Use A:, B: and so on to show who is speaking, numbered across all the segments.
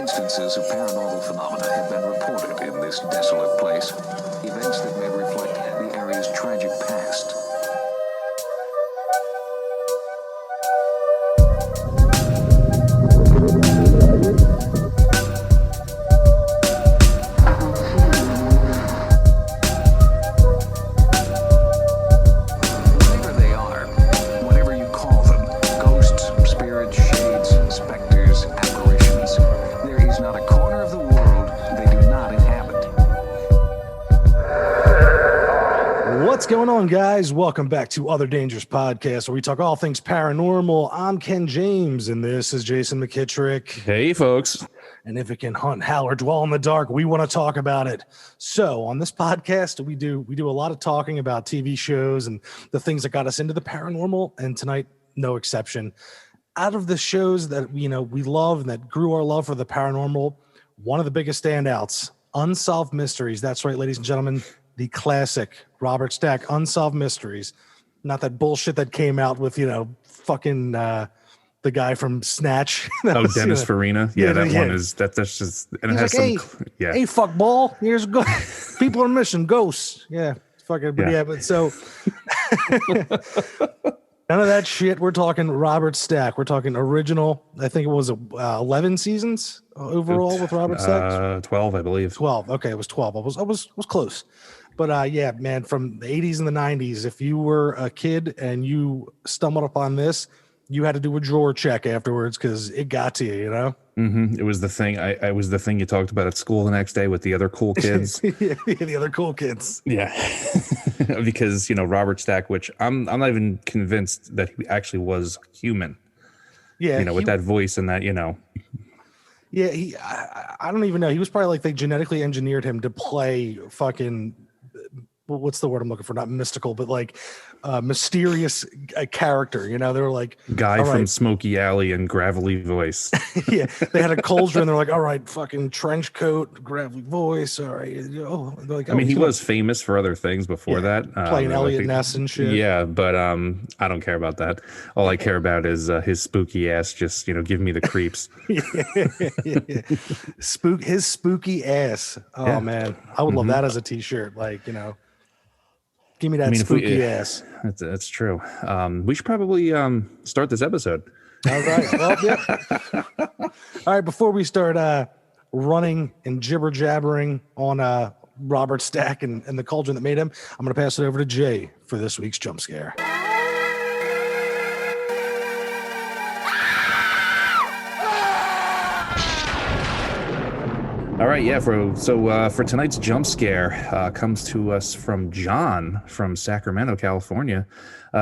A: instances of paranormal phenomena have been reported in this desolate place. Events that may reflect the area's tragic past.
B: What's going on, guys? Welcome back to Other Dangerous Podcast, where we talk all things paranormal. I'm Ken James, and this is Jason McKittrick.
C: Hey, folks.
B: And if it can hunt, howl, or dwell in the dark, we want to talk about it. So on this podcast, we do a lot of talking about TV shows and the things that got us into the paranormal, and tonight, no exception. Out of the shows that we love and that grew our love for the paranormal, one of the biggest standouts, Unsolved Mysteries. That's right, ladies and gentlemen. The classic Robert Stack Unsolved Mysteries, not that bullshit that came out with fucking the guy from Snatch.
C: Dennis Farina. Yeah, that one is that's just and it has
B: like,
C: some. Yeah,
B: hey, fuck ball. Here's go. People are missing ghosts. Yeah, fucking. Yeah, but so none of that shit. We're talking Robert Stack. We're talking original. I think it was 11 seasons overall with Robert Stack.
C: 12, I believe.
B: 12. Okay, it was 12. I was close. But yeah, man, from the 80s and the 90s, if you were a kid and you stumbled upon this, you had to do a drawer check afterwards because it got to you,
C: Mm-hmm. It was the thing. I was the thing you talked about at school the next day with the other cool kids.
B: Yeah, the other cool kids.
C: Yeah, because Robert Stack, which I'm not even convinced that he actually was human.
B: Yeah,
C: with that voice and that
B: Yeah, I don't even know. He was probably like they genetically engineered him to play fucking. What's the word I'm looking for? Not mystical, but like mysterious character. They were like
C: guy from Smoky Alley and gravelly voice.
B: Yeah, they had a cauldron. They're like, all right, fucking trench coat, gravelly voice. All right,
C: I mean, he was famous for other things before that,
B: playing Elliot Ness and shit.
C: Yeah, but I don't care about that. All I care about is his spooky ass. Just give me the creeps.
B: Yeah. His spooky ass. Oh yeah. Man, I would love that as a t-shirt. Like give me that spooky ass.
C: That's true. We should probably start this episode.
B: All right. Well, yeah. All right. Before we start running and jibber jabbering on Robert Stack and the cauldron that made him, I'm going to pass it over to Jay for this week's jump scare.
C: All right, yeah. For tonight's jump scare comes to us from John from Sacramento, California.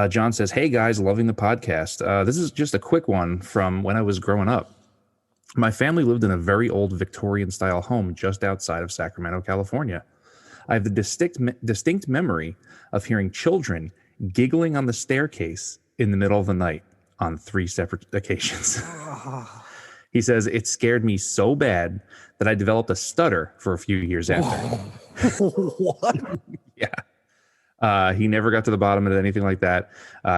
C: John says, "Hey guys, loving the podcast. This is just a quick one from when I was growing up. My family lived in a very old Victorian-style home just outside of Sacramento, California. I have the distinct memory of hearing children giggling on the staircase in the middle of the night on 3 separate occasions." He says, "It scared me so bad that I developed a stutter for a few years after."
B: What?
C: Yeah. He never got to the bottom of anything like that.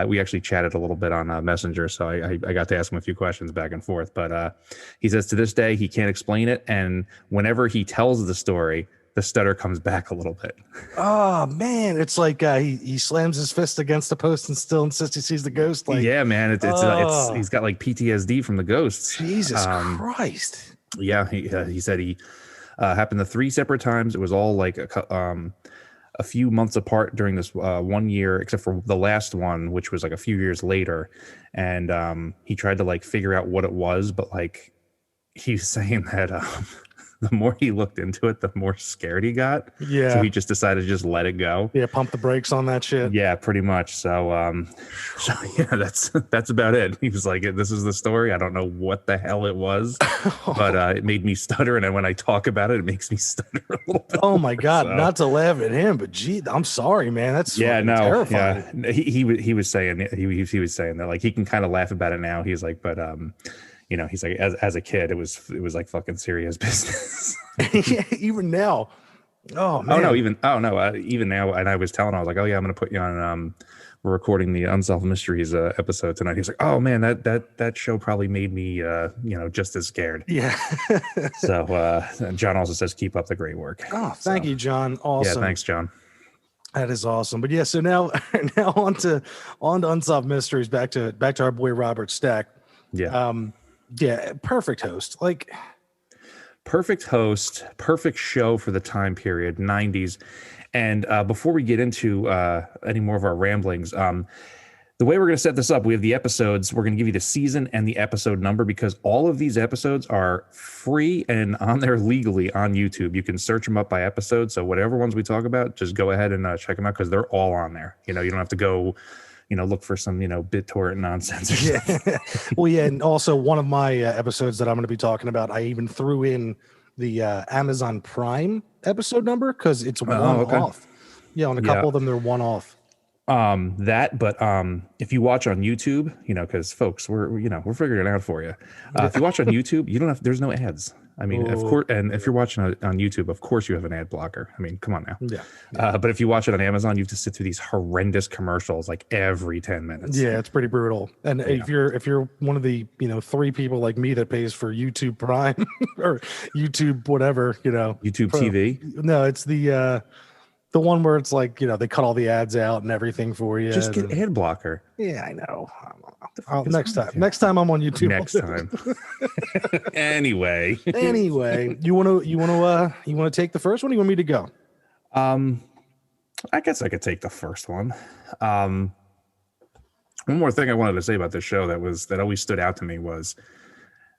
C: We actually chatted a little bit on Messenger, so I got to ask him a few questions back and forth. But he says to this day, he can't explain it. And whenever he tells the story, the stutter comes back a little bit.
B: Oh man, it's like he slams his fist against the post and still insists he sees the ghost. Like,
C: yeah, man, it's he's got like PTSD from the ghosts.
B: Jesus Christ.
C: Yeah, he said he happened to 3 separate times. It was all like a few months apart during this 1 year, except for the last one, which was like a few years later. And he tried to like figure out what it was, but like he was saying that the more he looked into it, the more scared he got.
B: Yeah.
C: So he just decided to just let it go.
B: Yeah, pump the brakes on that shit.
C: Yeah, pretty much. So yeah, that's about it. He was like, "This is the story. I don't know what the hell it was, but it made me stutter. And when I talk about it, it makes me stutter a little bit."
B: Oh my God, so, not to laugh at him, but gee, I'm sorry, man. That's terrifying.
C: Yeah. He was saying that like he can kind of laugh about it now. He's like, but he's like, as a kid, it was like fucking serious business.
B: Yeah, even now. Oh man.
C: Even now. And I was telling him, I was like, "Oh yeah, I'm gonna put you on we're recording the Unsolved Mysteries episode tonight. He's like, "Oh man, that show probably made me just as scared."
B: Yeah.
C: So John also says, "Keep up the great work."
B: Oh, thank you, John. Awesome.
C: Yeah, thanks, John.
B: That is awesome. But yeah, so now on to Unsolved Mysteries. Back to our boy Robert Stack.
C: Yeah.
B: Yeah, perfect host. Like,
C: perfect host, perfect show for the time period, 90s. And before we get into any more of our ramblings, the way we're going to set this up, we have the episodes. We're going to give you the season and the episode number because all of these episodes are free and on there legally on YouTube. You can search them up by episode. So whatever ones we talk about, just go ahead and check them out because they're all on there. You don't have to go, look for some, BitTorrent nonsense. Or
B: yeah. Well, yeah. And also one of my episodes that I'm going to be talking about, I even threw in the Amazon Prime episode number because it's one off. Yeah. On a couple of them, they're one off.
C: But if you watch on YouTube, because folks, we're figuring it out for you. If you watch on YouTube, there's no ads. I mean, of course, and if you're watching on YouTube, of course you have an ad blocker. I mean, come on now.
B: Yeah.
C: But if you watch it on Amazon, you have to sit through these horrendous commercials like every 10 minutes.
B: Yeah, it's pretty brutal. And if you're one of the 3 people like me that pays for YouTube Prime or YouTube whatever,
C: YouTube TV.
B: No, it's the one where it's like, they cut all the ads out and everything for you.
C: Just get ad blocker.
B: Yeah, I know. Next time I'm on YouTube.
C: Next time. Anyway,
B: you want to take the first one? Or you want me to go?
C: I guess I could take the first one. One more thing I wanted to say about this show that always stood out to me was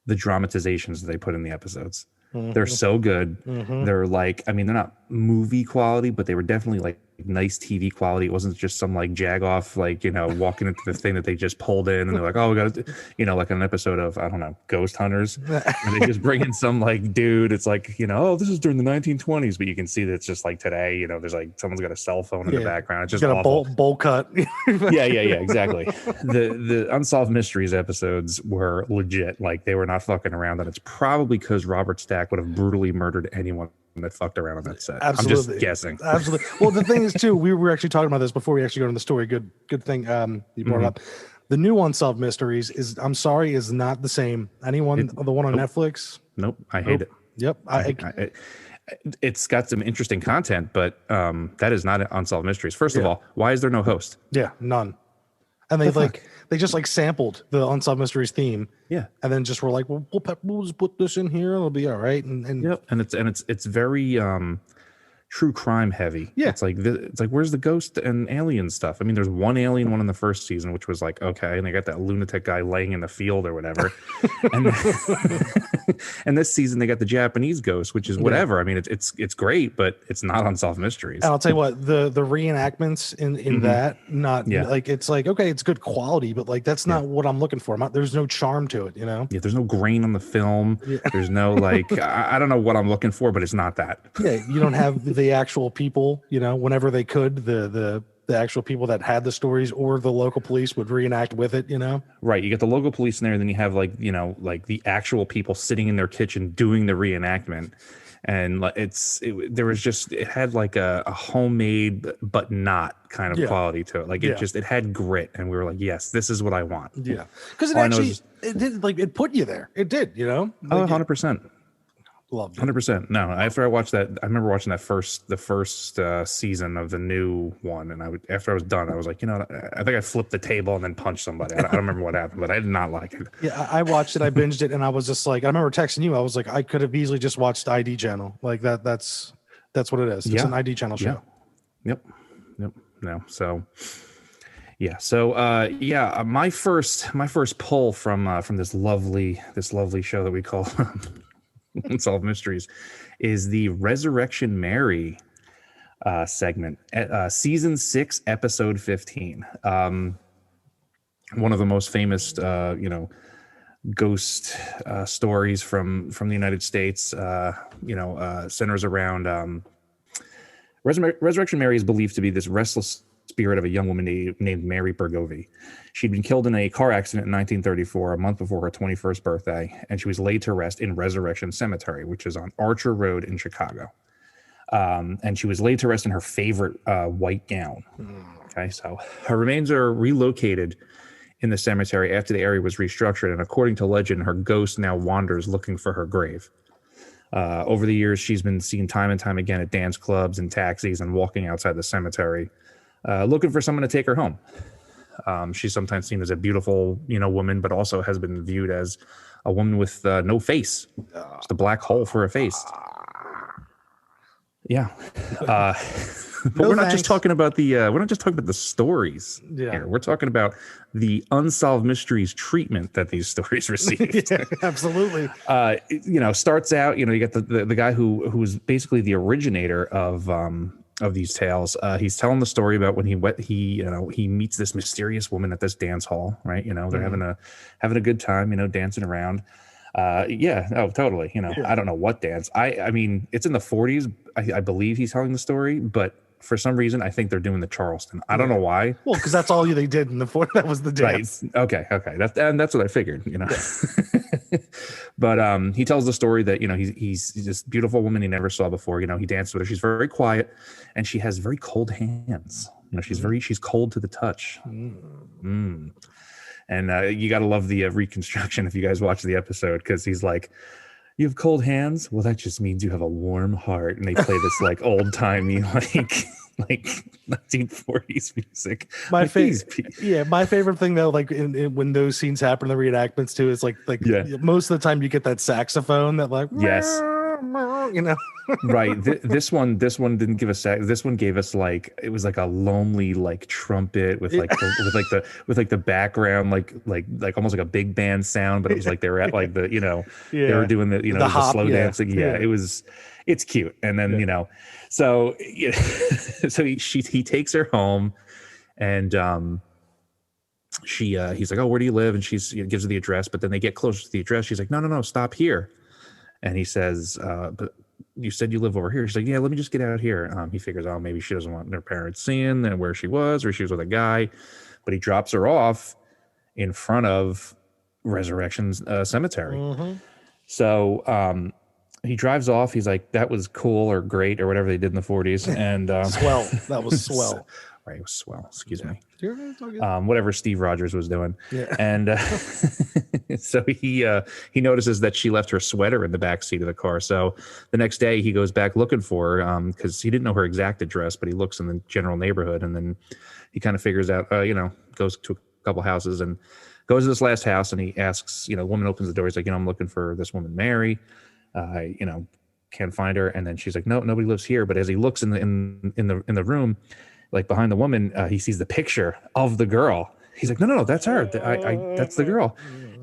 C: the dramatizations that they put in the episodes. Mm-hmm. They're so good. Mm-hmm. They're like, they're not movie quality, but they were definitely like nice TV quality. It wasn't just some like jagoff, walking into the thing that they just pulled in and they're like, oh, we got to, like an episode of, I don't know, Ghost Hunters. And they just bring in some like dude. It's like, oh, this is during the 1920s, but you can see that it's just like today, there's like someone's got a cell phone in the background. It's just
B: got
C: awful.
B: a bowl cut.
C: yeah, exactly. The Unsolved Mysteries episodes were legit. Like they were not fucking around. And it's probably because Robert Stack would have brutally murdered anyone that fucked around on that set.
B: Absolutely.
C: I'm just guessing.
B: Absolutely. Well, the thing is too, we were actually talking about this before we actually go into the story. Good thing you brought it up. The new Unsolved Mysteries is not the same. The one on Netflix?
C: Nope. I hate it.
B: Yep.
C: It's got some interesting content, but that is not Unsolved Mysteries. First of all, why is there no host?
B: Yeah, none. And they just sampled the Unsolved Mysteries theme. Yeah. And then just were like, well, we'll just put this in here. It'll be all right. And
C: yep. And it's very true crime heavy. Yeah. It's like where's the ghost and alien stuff? There's one alien one in the first season, which was like, okay. And they got that lunatic guy laying in the field or whatever. and this season they got the Japanese ghost, which is whatever. It's great, but it's not Unsolved Mysteries.
B: And I'll tell you what, the reenactments in that, it's like, okay, it's good quality, but that's not what I'm looking for. There's no charm to it, Yeah,
C: there's no grain on the film. Yeah. There's no I don't know what I'm looking for, but it's not that.
B: Yeah, you don't have the actual people, whenever they could, the actual people that had the stories or the local police would reenact with it,
C: Right. You get the local police in there, and then you have the actual people sitting in their kitchen doing the reenactment. And it had like a homemade but not kind of quality to it. It had grit, and we were like, yes, this is what I want.
B: Yeah. Because it did it put you there. It did,
C: 100%.
B: Loved it.
C: 100%. No, after I watched that, I remember watching the first season of the new one, and after I was done, I was like, I think I flipped the table and then punched somebody. I don't remember what happened, but I did not like it.
B: Yeah, I watched it, I binged it, and I was just like, I remember texting you. I was like, I could have easily just watched ID channel. Like that's what it is. It's an ID channel show.
C: Yep. No, so. Yeah. So, my first pull from this lovely show that we call Unsolved Mysteries is the Resurrection Mary segment, season 6, episode 15. One of the most famous, ghost stories from the United States. Centers around Resurrection Mary is believed to be this restless spirit of a young woman named Mary Bergovi. She'd been killed in a car accident in 1934, a month before her 21st birthday, and she was laid to rest in Resurrection Cemetery, which is on Archer Road in Chicago. And she was laid to rest in her favorite white gown. Okay, so her remains are relocated in the cemetery after the area was restructured, and according to legend, her ghost now wanders looking for her grave. Over the years, she's been seen time and time again at dance clubs and taxis and walking outside the cemetery, looking for someone to take her home. She's sometimes seen as a beautiful, woman, but also has been viewed as a woman with no face, just a black hole for a face. Yeah, but we're not just talking about the stories.
B: Yeah,
C: here. We're talking about the unsolved mysteries treatment that these stories received.
B: Yeah, absolutely.
C: Starts out. You got the guy who's basically the originator of these tales. He's telling the story about when he meets this mysterious woman at this dance hall, right? They're having a good time, dancing around. Totally. I don't know what dance. I mean, it's in the 40s. I believe he's telling the story, but for some reason, I think they're doing the Charleston. I don't know why.
B: Well, because that's all they did in the 40s. That was the dance.
C: Right. Okay. That's what I figured. Yeah. But he tells the story that he's this beautiful woman he never saw before. He danced with her. She's very quiet, and she has very cold hands. She's cold to the touch. And you got to love the reconstruction if you guys watch the episode, because he's like, "You have cold hands? Well, that just means you have a warm heart." And they play this like old timey like 1940s music.
B: My favorite thing though, like when those scenes happen in the reenactments too, is like most of the time you get that saxophone that like
C: yes. Right. This one didn't give us this one gave us it was like a lonely trumpet with the background like almost like a big band sound, but it was like they were at like the they were doing the
B: hop,
C: slow dancing. It's cute. And then so he takes her home, and he's like, "Oh, where do you live?" And she gives her the address, but then they get closer to the address. She's like, no, stop here. And he says, "But you said you live over here." She's like, "Yeah, let me just get out here." He figures, maybe she doesn't want her parents seeing where she was, or she was with a guy. But he drops her off in front of Resurrection's cemetery. Mm-hmm. So he drives off. He's like, "That was cool or great or whatever they did in the 40s." And
B: swell. That was swell.
C: Right, it was swell. Excuse me.
B: Yeah.
C: Whatever Steve Rogers was doing.
B: Yeah.
C: And so he notices that she left her sweater in the back seat of the car. So the next day he goes back looking for her, because he didn't know her exact address, but he looks in the general neighborhood, and then he kind of figures out, goes to a couple houses and goes to this last house, and he asks, the woman opens the door. He's like, "I'm looking for this woman, Mary. Can't find her." And then she's like, "No, nobody lives here." But as he looks in the room, like behind the woman, he sees the picture of the girl. He's like, no, that's her. That's the girl.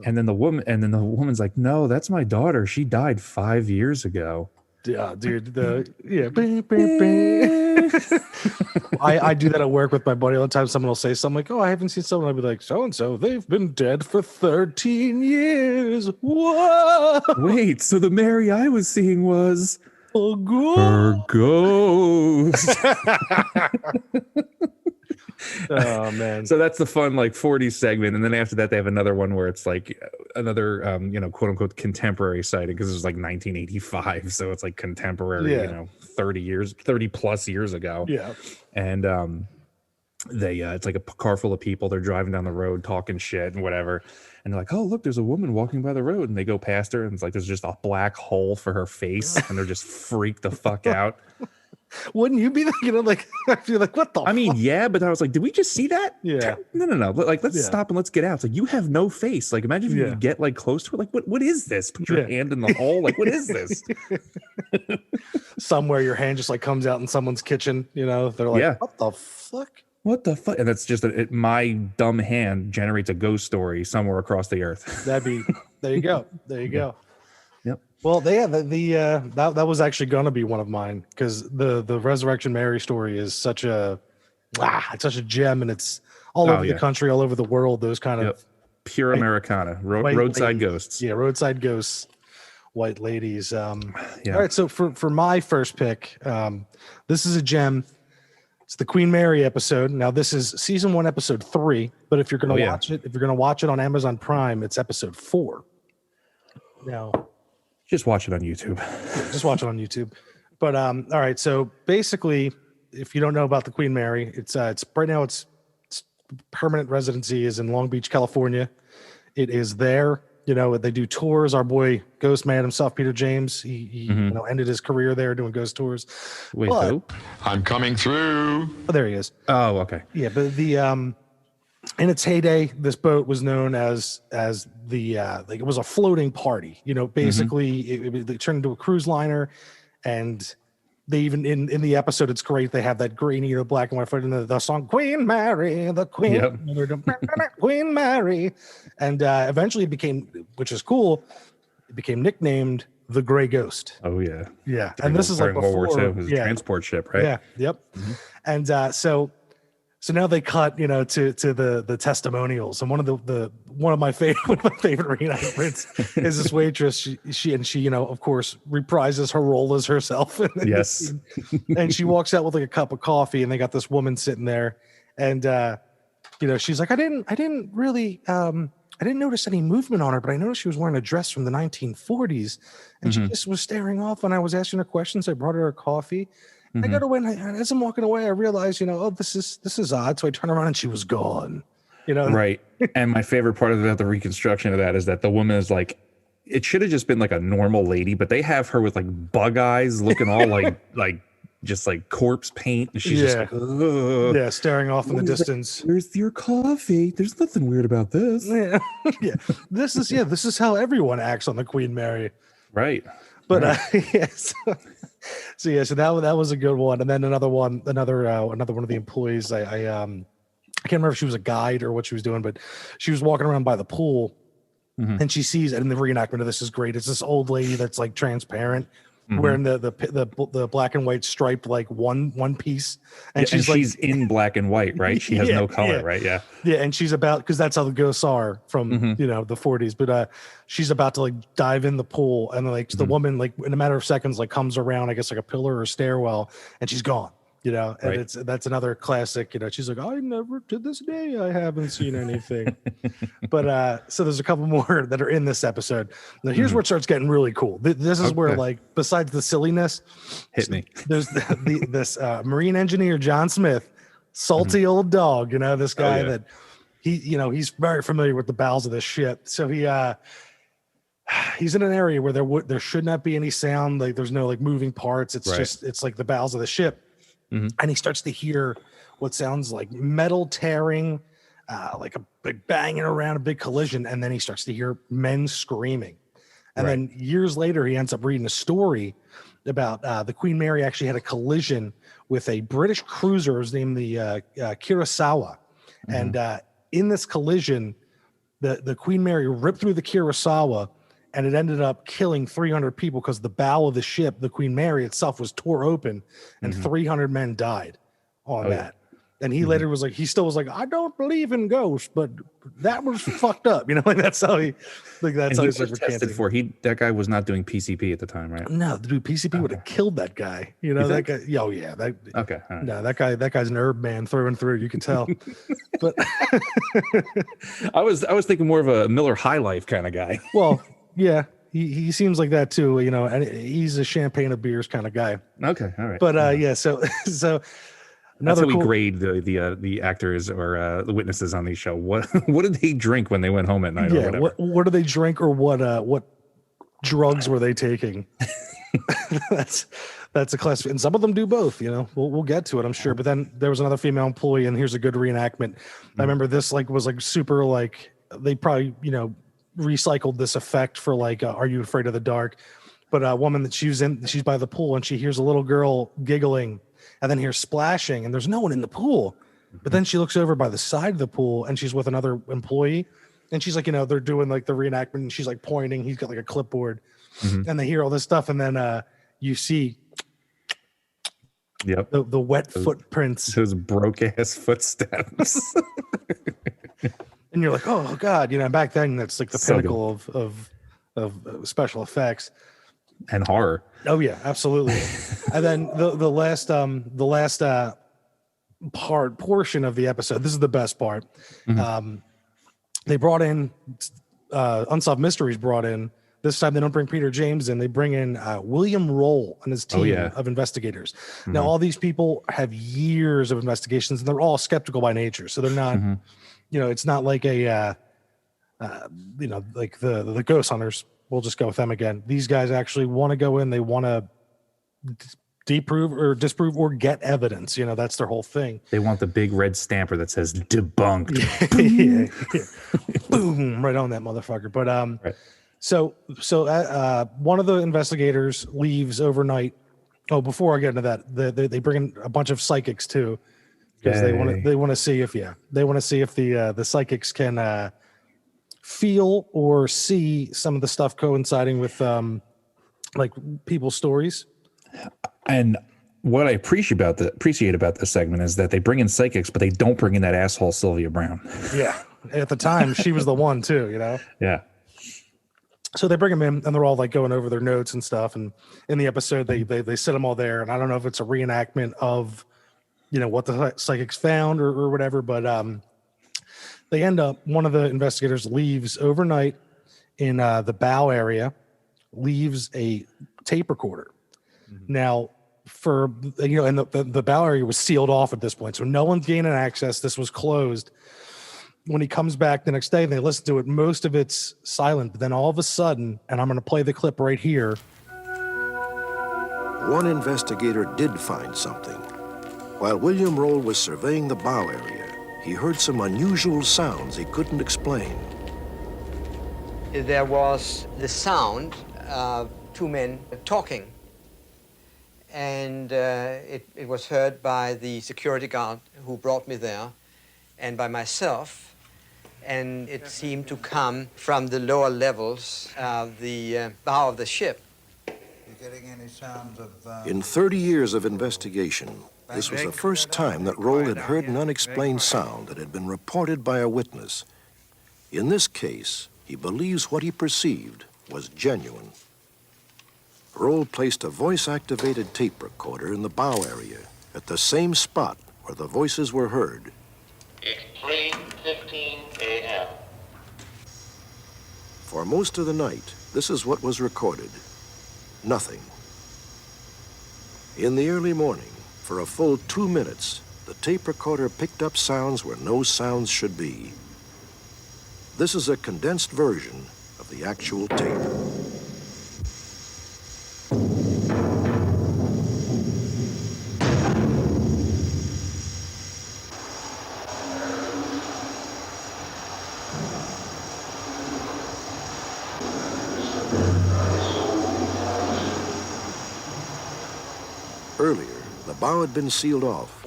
C: And then the woman's like, "No, that's my daughter. She died 5 years ago."
B: Yeah, dude. I do that at work with my buddy all the time. Someone will say something like, "Oh, I haven't seen someone." I'll be like, "So and so, they've been dead for 13 years. Whoa!
C: Wait, so the Mary I was seeing was
B: her
C: ghost."
B: Oh man.
C: So that's the fun 40s segment, and then after that they have another one where it's like another quote unquote contemporary sighting, because it was like 1985, so it's like contemporary, 30 plus years ago.
B: Yeah.
C: And they it's like a car full of people. They're driving down the road talking shit and whatever, and they're like, "Oh, look, there's a woman walking by the road," and they go past her, and it's like there's just a black hole for her face, and they're just freaked the fuck out.
B: Wouldn't you be I feel like, what the fuck?
C: Yeah, but I was like, did we just see that?
B: Yeah.
C: No. Let's stop and let's get out. It's like, you have no face. Like, imagine if you could get close to it. Like, what is this? Put your hand in the hole. Like, what is this?
B: Somewhere your hand just comes out in someone's kitchen, they're like, what the fuck?
C: What the fuck? And that's just my dumb hand generates a ghost story somewhere across the earth.
B: There you go. There you go.
C: Yep.
B: Well, that was actually gonna be one of mine, because the Resurrection Mary story is such a gem, and it's all over the country, all over the world. Those kind of
C: pure Americana, roadside ghosts.
B: Yeah, roadside ghosts, white ladies. All right, so for my first pick, this is a gem. It's the Queen Mary episode. Now, this is season 1, episode 3. But if you're gonna watch it on Amazon Prime, it's episode 4. Now,
C: just watch it on YouTube.
B: Just watch it on YouTube. But all right, so basically if you don't know about the Queen Mary, it's right now it's permanent residency is in Long Beach, California. It is there. You know, they do tours. Our boy Ghost Man himself, Peter James, he you know, ended his career there doing ghost tours.
C: Wait,
B: But,
C: who?
D: I'm coming through.
B: oh, there he is.
C: Oh, okay.
B: Yeah, but the in its heyday, this boat was known as the like it was a floating party. You know, basically it turned into a cruise liner, and they even in the episode, it's great. They have that green, you know, black and white foot in the song Queen Mary, the Queen,
C: Yep.
B: Queen Mary, and eventually it became, which is cool, it became nicknamed the Gray Ghost.
C: Oh yeah.
B: Yeah, and this is like
C: during World
B: before,
C: War II. It was a transport ship, right?
B: yeah, yep. And so now they cut, you know, to the testimonials, and one of my favorite reenactments is this waitress. She you know, of course, reprises her role as herself.
C: Yes.
B: And she walks out with like a cup of coffee, and they got this woman sitting there, and you know, she's like, I didn't really I didn't notice any movement on her, but I noticed she was wearing a dress from the 1940s, and she just was staring off when I was asking her questions. I brought her a coffee. I got away, and as I'm walking away, I realized, you know, oh, this is odd. So I turn around and she was gone. You know,
C: Right. And my favorite part about the reconstruction of that is that the woman is like, it should have just been like a normal lady, but they have her with like bug eyes, looking all like just like corpse paint, and she's just like, ugh.
B: Yeah, staring off in the distance.
C: Where's your coffee? There's nothing weird about this.
B: Yeah, yeah. This is how everyone acts on the Queen Mary.
C: Right.
B: But so that was a good one, and then another one of the employees. I can't remember if she was a guide or what she was doing, but she was walking around by the pool, and she sees, and the reenactment of this is great. It's this old lady that's like transparent, wearing the black and white striped like one piece, and she's
C: in black and white, right? She has no color, right? Yeah.
B: Yeah, and she's about, because that's how the ghosts are from you know, the 40s. But she's about to like dive in the pool, and like the woman, like in a matter of seconds, like comes around, I guess like a pillar or stairwell, and she's gone. You know, and that's another classic. You know, she's like, I never to this day I haven't seen anything. But so there's a couple more that are in this episode. Now here's where it starts getting really cool. This is where, like, besides the silliness,
C: hit me.
B: There's this marine engineer John Smith, salty old dog. You know, this guy that he's very familiar with the bowels of this ship. So he's in an area where there should not be any sound. Like there's no like moving parts. It's just it's like the bowels of the ship. And he starts to hear what sounds like metal tearing, like a big banging around, a big collision, and then he starts to hear men screaming. And then years later, he ends up reading a story about the Queen Mary actually had a collision with a British cruiser named the Kurosawa. And in this collision, the Queen Mary ripped through the Kurosawa, and it ended up killing 300 people because the bow of the ship, the Queen Mary itself, was tore open, and 300 men died on that. And he later was like, he still was like, I don't believe in ghosts, but that was fucked up. You know, like that's how he, like that's how
C: he was
B: he's
C: tested for. That guy was not doing PCP at the time, right?
B: No, dude, PCP would have killed that guy. You know, that guy. Oh yeah,
C: okay. Right.
B: No, that guy's an herb man through and through. You can tell. But
C: I was thinking more of a Miller High Life kind of guy.
B: Well, yeah, he seems like that too. You know, and he's a champagne of beers kind of guy.
C: Okay, all right.
B: But yeah, so.
C: That's how we grade the actors or the witnesses on these show. What did they drink when they went home at night?
B: Yeah,
C: or whatever?
B: What did they drink, or what drugs were they taking? That's a class, and some of them do both. You know, we'll get to it, I'm sure. But then there was another female employee, and here's a good reenactment. I remember this was super they probably recycled this effect for Are You Afraid of the Dark? But a woman that she's by the pool, and she hears a little girl giggling. And then here's splashing, and there's no one in the pool. But then she looks over by the side of the pool, and she's with another employee. And she's like, they're doing the reenactment, and she's like pointing. He's got like a clipboard, and they hear all this stuff. And then you see the wet footprints.
C: Those broke ass footsteps.
B: And you're like, oh God, back then that's like the pinnacle of special effects.
C: And horror.
B: Oh yeah, absolutely. And then the last portion of the episode, this is the best part. They brought in Unsolved Mysteries brought in this time they don't bring Peter James in. They bring in William Roll and his team of investigators. Now, all these people have years of investigations, and they're all skeptical by nature. So they're not, it's not like a, like the ghost hunters. We'll just go with them again. These guys actually want to go in. They want to disprove or get evidence. That's their whole thing.
C: They want the big red stamper that says debunked.
B: Boom, right on that motherfucker. But
C: right.
B: So one of the investigators leaves overnight. Oh, before I get into that, they bring in a bunch of psychics too, because they want to see if the psychics can feel or see some of the stuff coinciding with like people's stories.
C: And what I appreciate about this segment is that they bring in psychics, but they don't bring in that asshole Sylvia Brown.
B: Yeah, at the time she was the one too.
C: Yeah.
B: So they bring them in, and they're all like going over their notes and stuff. And in the episode, they sit them all there. And I don't know if it's a reenactment of, what the psychics found or whatever. But they end up. One of the investigators leaves overnight in the bow area, leaves a tape recorder. Now, and the bow area was sealed off at this point, so no one's gaining access. This was closed. When he comes back the next day and they listen to it, most of it's silent. But then all of a sudden, and I'm going to play the clip right here.
E: One investigator did find something. While William Roll was surveying the bow area, he heard some unusual sounds he couldn't explain.
F: There was the sound of two men talking. And it was heard by the security guard who brought me there and by myself. And it seemed to come from the lower levels of the bow of the ship.
G: You getting any sounds of...
E: In 30 years of investigation, this was the first time that Roll had heard an unexplained sound that had been reported by a witness. In this case, he believes what he perceived was genuine. Roll placed a voice-activated tape recorder in the bow area at the same spot where the voices were heard.
H: It's 3:15 a.m.
E: For most of the night, this is what was recorded. Nothing. In the early morning, for a full 2 minutes, the tape recorder picked up sounds where no sounds should be. This is a condensed version of the actual tape. Earlier, the bow had been sealed off.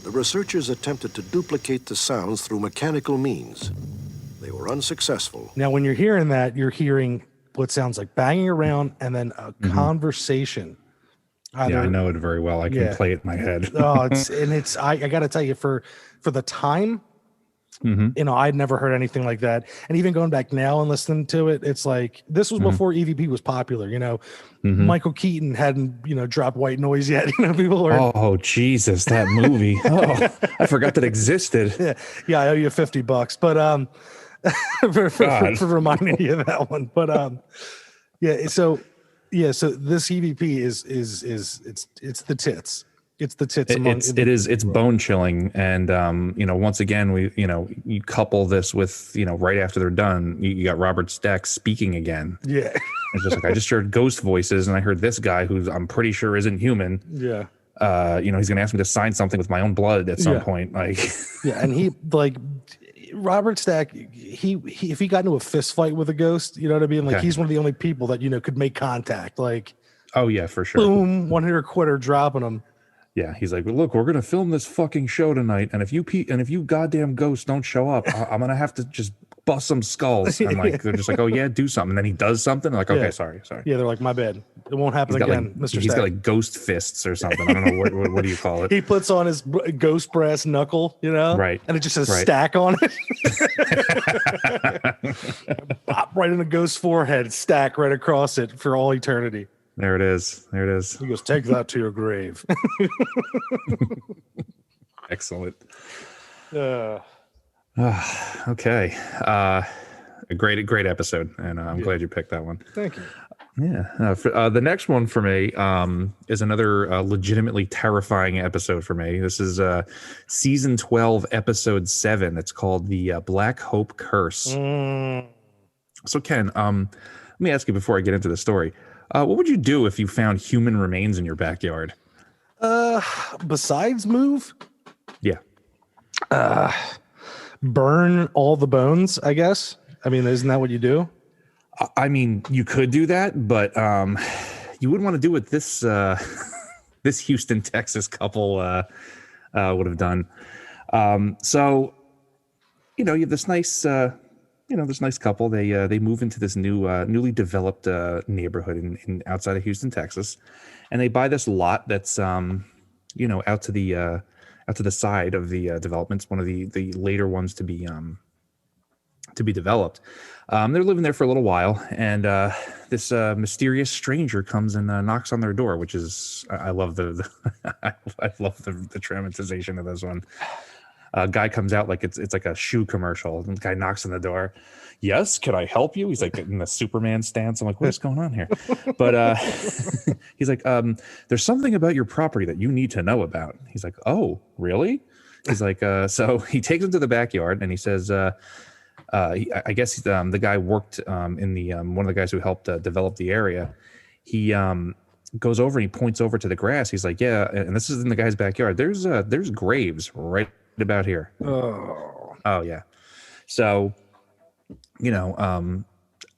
E: The researchers attempted to duplicate the sounds through mechanical means. They were unsuccessful.
B: Now, when you're hearing that, you're hearing what sounds like banging around and then a conversation.
C: Yeah, I know it very well. I can play it in my head.
B: I got to tell you, for the time, I'd never heard anything like that. And even going back now and listening to it, it's like, this was before EVP was popular. Michael Keaton hadn't, dropped White Noise yet. People are.
C: Oh, Jesus, that movie. Oh, I forgot that existed.
B: Yeah, I owe you $50, but for reminding you of that one. But so this EVP is it's the tits. It's the tits.
C: It's bone chilling. And, once again, you couple this with, right after they're done, you got Robert Stack speaking again.
B: Yeah.
C: It's just like, I just heard ghost voices and I heard this guy who I'm pretty sure isn't human.
B: Yeah.
C: He's going to ask me to sign something with my own blood at some point. Like,
B: yeah. And he Robert Stack, he if he got into a fist fight with a ghost, you know what I mean? Like he's one of the only people that, could make contact. Like,
C: oh yeah, for sure.
B: Boom, one hitter quitter, dropping him.
C: Yeah, he's like, well, look, we're gonna film this fucking show tonight, and if you goddamn ghosts don't show up, I'm gonna have to just bust some skulls. And like, they're just like, oh yeah, do something. And then he does something. I'm like, okay, sorry.
B: Yeah, they're like, my bad. It won't happen again, Mr.
C: He's
B: Stack.
C: got like ghost fists or something. I don't know what do you call it.
B: He puts on his ghost brass knuckle,
C: right,
B: and it just says Stack on it. Bop right in the ghost's forehead, Stack right across it for all eternity.
C: There it is.
B: He goes, take that to your grave.
C: Excellent.
B: Okay.
C: Are great episode, and I'm glad you picked that one.
B: Thank you.
C: Yeah. The next one for me is another legitimately terrifying episode for me. This is season 12, episode 7. It's called the Black Hope Curse. So, Ken, let me ask you before I get into the story. What would you do if you found human remains in your backyard?
B: Besides move,
C: Yeah.
B: burn all the bones, I guess. I mean, isn't that what you do?
C: I mean, you could do that, but you wouldn't want to do what this this Houston, Texas couple would have done. So, you have this nice, this nice couple. They move into this newly developed neighborhood in outside of Houston, Texas, and they buy this lot that's out to the side of the developments. One of the later ones to be developed. They're living there for a little while, and this mysterious stranger comes and knocks on their door, which is I love the I love the dramatization of this one. A guy comes out like it's like a shoe commercial. And the guy knocks on the door. Yes, can I help you? He's like in the Superman stance. I'm like, what's going on here? But he's like, there's something about your property that you need to know about. He's like, oh, really? He's like, so he takes him to the backyard and he says, I guess the guy worked in the one of the guys who helped develop the area. He goes over and he points over to the grass. He's like, yeah, and this is in the guy's backyard. There's graves right about here. Oh yeah. So,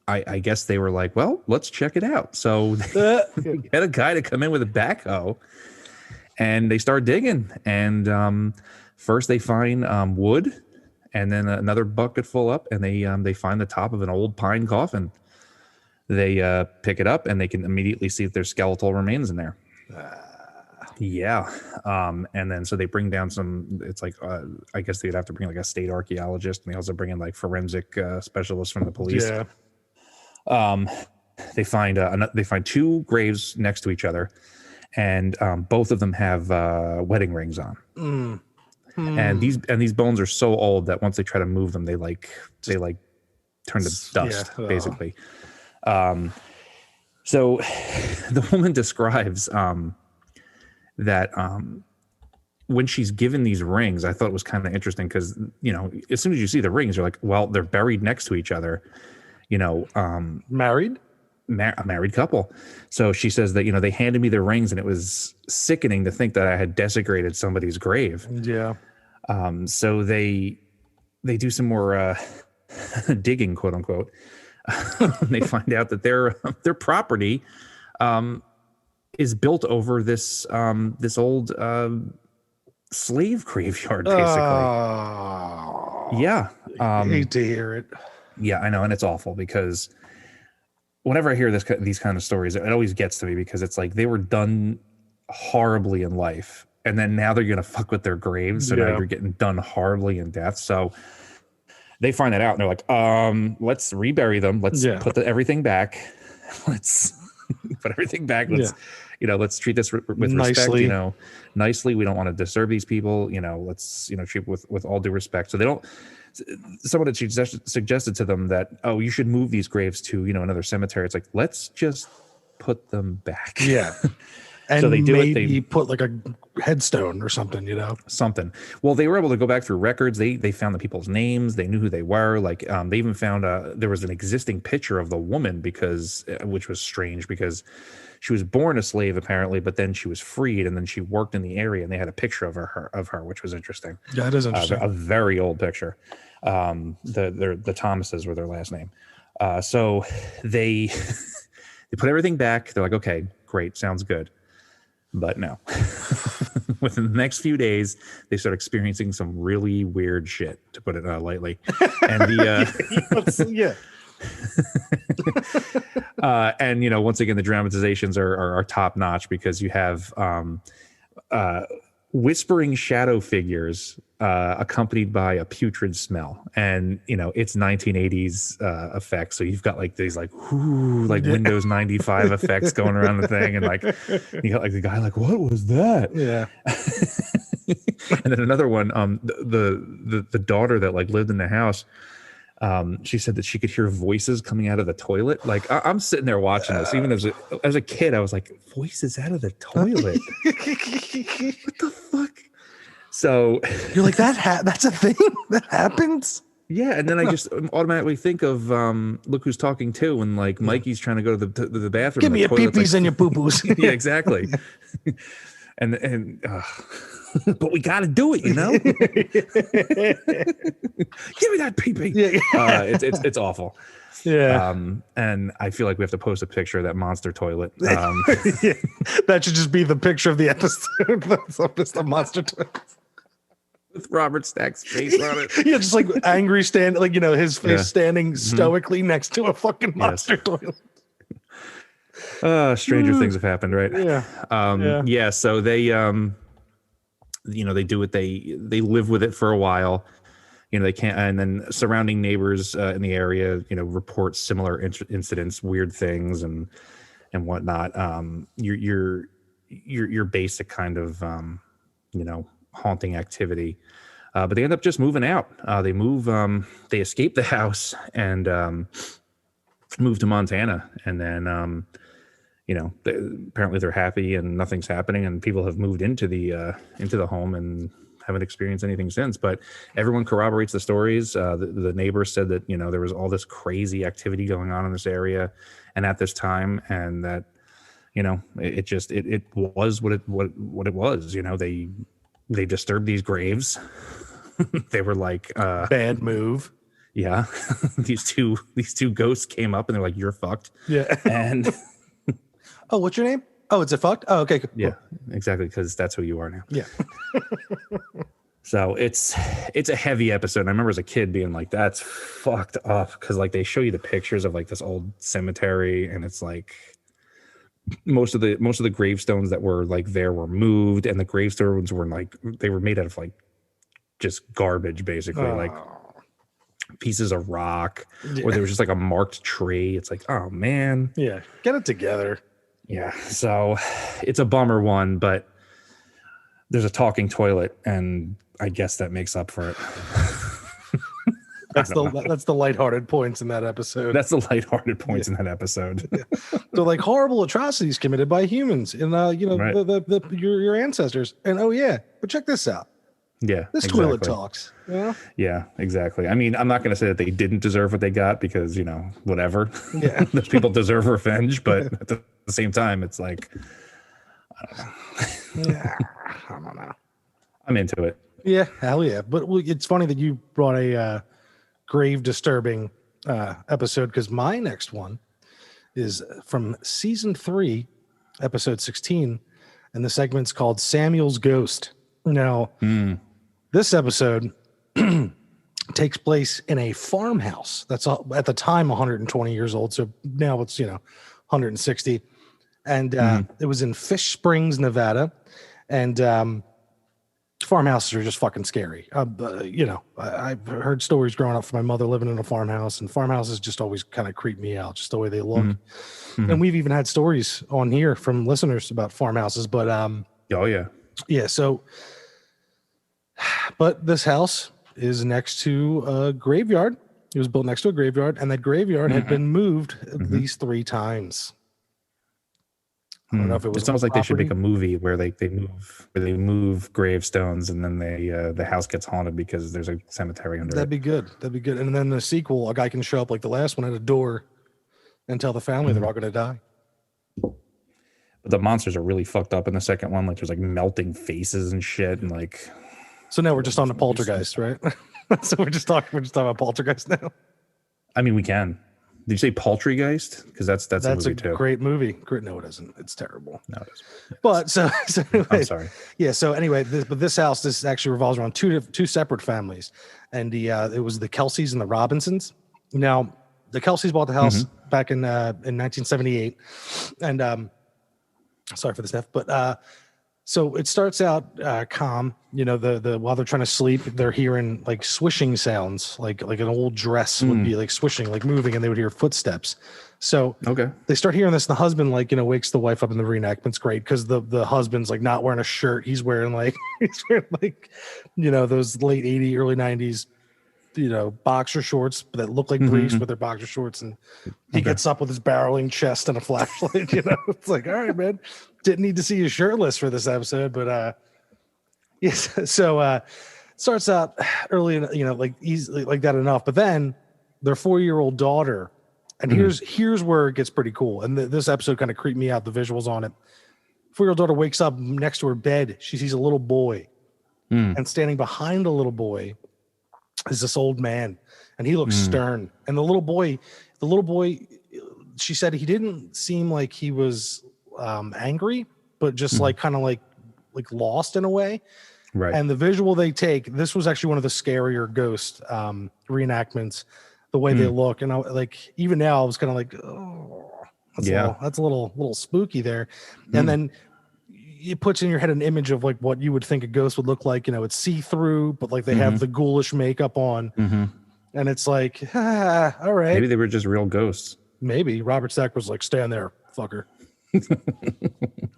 C: I guess they were like, well, let's check it out. So they had a guy to come in with a backhoe, and they start digging. And first they find wood. And then another bucket full up, and they find the top of an old pine coffin. They pick it up, and they can immediately see that there's skeletal remains in there. Yeah. And then so they bring down some. It's like I guess they'd have to bring like a state archaeologist, and they also bring in like forensic specialists from the police.
B: Yeah.
C: They find 2 graves next to each other, and both of them have wedding rings on. And these bones are so old that once they try to move them, they turn to dust, basically. So the woman describes that when she's given these rings, I thought it was kind of interesting because as soon as you see the rings, you're like, well, they're buried next to each other.
B: Married.
C: A married couple. So she says that they handed me their rings, and it was sickening to think that I had desecrated somebody's grave.
B: Yeah.
C: So they do some more digging, quote unquote. They find out that their property is built over this old slave graveyard, basically. Yeah.
B: I hate to hear it.
C: Yeah, I know, and it's awful because whenever I hear these kind of stories, it always gets to me because it's like they were done horribly in life, and then now they're gonna fuck with their graves, so now you're getting done horribly in death. So they find that out, and they're like, let's rebury them. Let's put everything back. Let's put everything back. Let's let's treat this with
B: Nicely.
C: respect. Nicely. We don't want to disturb these people. Let's treat with all due respect. So they don't. Someone had suggested to them that, oh, you should move these graves to another cemetery. It's like, let's just put them back.
B: Yeah. And so they do maybe put like a headstone or something,
C: something. Well, they were able to go back through records. They found the people's names. They knew who they were. Like they even found there was an existing picture of the woman which was strange because she was born a slave apparently, but then she was freed and then she worked in the area, and they had a picture of her, which was interesting.
B: Yeah, that is interesting.
C: A very old picture. The Thomases were their last name. So they put everything back. They're like, okay, great, sounds good. But no, within the next few days, they start experiencing some really weird shit, to put it lightly. And and once again, the dramatizations are top notch because you have whispering shadow figures accompanied by a putrid smell, and it's 1980s effects, so you've got like these like Windows 95 effects going around the thing, and like you got like the guy like, what was that? And then another one, the daughter that like lived in the house, She said that she could hear voices coming out of the toilet. Like I'm sitting there watching this, even as a kid, I was like, voices out of the toilet. What the fuck? So
B: you're like that's a thing that happens.
C: Yeah, and then I just automatically think of Look Who's Talking Too, when like Mikey's trying to go to the bathroom.
B: Give me your pee-pees and your poo-poos.
C: Yeah, exactly. and but we got to do it, you know. Give me that pee-pee. Yeah. It's awful.
B: Yeah.
C: And I feel like we have to post a picture of that monster toilet.
B: Yeah. That should just be the picture of the episode. That's just a monster toilet.
C: With Robert Stack's face on it.
B: Yeah, just like angry like, you know, his face standing stoically next to a fucking monster toilet.
C: Stranger things have happened, right?
B: Yeah.
C: Yeah, so they you know, they do it, they live with it for a while. You know, they can't, and then surrounding neighbors in the area, you know, report similar incidents, weird things and whatnot. Your basic kind of you know, haunting activity, but they end up just moving out. They escape the house and move to Montana, and then you know, apparently they're happy and nothing's happening, and people have moved into the home and haven't experienced anything since. But everyone corroborates the stories. The neighbors said that, you know, there was all this crazy activity going on in this area and at this time, and that, you know, it was what it was. You know, they disturbed these graves. They were like
B: bad move.
C: Yeah. these two ghosts came up and they're like, you're fucked.
B: Yeah.
C: And
B: oh, what's your name? Oh, it's a fucked? Oh, okay. Cool.
C: Yeah, exactly, because that's who you are now.
B: Yeah.
C: So it's a heavy episode. And I remember as a kid being like, that's fucked up, because like they show you the pictures of like this old cemetery, and it's like most of the gravestones that were like there were moved, and the gravestones were like, they were made out of like just garbage, basically, like pieces of rock, or there was just like a marked tree. It's like, oh man.
B: Yeah, get it together.
C: Yeah, so it's a bummer one, but there's a talking toilet, and I guess that makes up for it.
B: That's the lighthearted points in that episode.
C: That's the lighthearted points in that episode.
B: So like horrible atrocities committed by humans in you know, right. your ancestors. And oh yeah, but check this out.
C: Yeah,
B: this toilet talks. Yeah.
C: Yeah, exactly. I mean, I'm not going to say that they didn't deserve what they got, because, you know, whatever.
B: Yeah.
C: Those people deserve revenge, but at the same time, it's like, I don't know.
B: Yeah, I don't know.
C: I'm into it.
B: Yeah, hell yeah. But it's funny that you brought a grave disturbing episode, because my next one is from season 3, episode 16, and the segment's called Samuel's Ghost. Now, this episode takes place in a farmhouse that's at the time 120 years old. So now it's, you know, 160. And it was in Fish Springs, Nevada. And farmhouses are just fucking scary. You know, I've heard stories growing up from my mother living in a farmhouse, and farmhouses just always kind of creep me out, just the way they look. And we've even had stories on here from listeners about farmhouses. But
C: oh yeah.
B: Yeah, so but this house is next to a graveyard. It was built next to a graveyard, and that graveyard had been moved at least 3 times. I don't know if it was.
C: It's almost like they should make a movie where they move gravestones, and then the house gets haunted because there's a cemetery under
B: That'd
C: it.
B: be good. That'd be good. And then the sequel, a guy can show up like the last one at a door and tell the family they're all going to die.
C: But the monsters are really fucked up in the second one. Like there's like melting faces and shit, and like.
B: So now we're just on the poltergeist, right? So we're just talking about poltergeist now. I
C: mean, we can. Did you say Poultrygeist? Because that's a movie too.
B: Great movie. No, it isn't. It's terrible.
C: No, it isn't.
B: But so anyway,
C: I'm sorry.
B: Yeah. So anyway, this house, this actually revolves around two separate families, and it was the Kelseys and the Robinsons. Now, the Kelseys bought the house back in 1978, and sorry for the sniff, but so it starts out calm. You know, the while they're trying to sleep, they're hearing like swishing sounds, like an old dress would be like swishing, like moving, and they would hear footsteps. So they start hearing this, and the husband, like, you know, wakes the wife up in the reenactment's great, because the husband's like not wearing a shirt. He's wearing like you know, those late 80s, early 90s boxer shorts that look like briefs, but they're boxer shorts, and he gets up with his barreling chest and a flashlight. It's like, all right, man, didn't need to see you shirtless for this episode, but yes. So starts out early, like easily like that enough, but then their 4-year-old daughter, and here's where it gets pretty cool. And this episode kind of creeped me out. The visuals on it. 4-year-old daughter wakes up next to her bed. She sees a little boy, and standing behind the little boy is this old man, and he looks stern. And the little boy, she said he didn't seem like he was angry, but just like kind of like lost in a way.
C: Right.
B: And the visual they take, this was actually one of the scarier ghost reenactments, the way they look. And I, like, even now I was kind of like, oh, that's a little spooky there. And then it puts in your head an image of like what you would think a ghost would look like. It's see-through, but like they have the ghoulish makeup on, and it's like, all right,
C: maybe they were just real ghosts.
B: Maybe Robert Stack was like, stand there, fucker.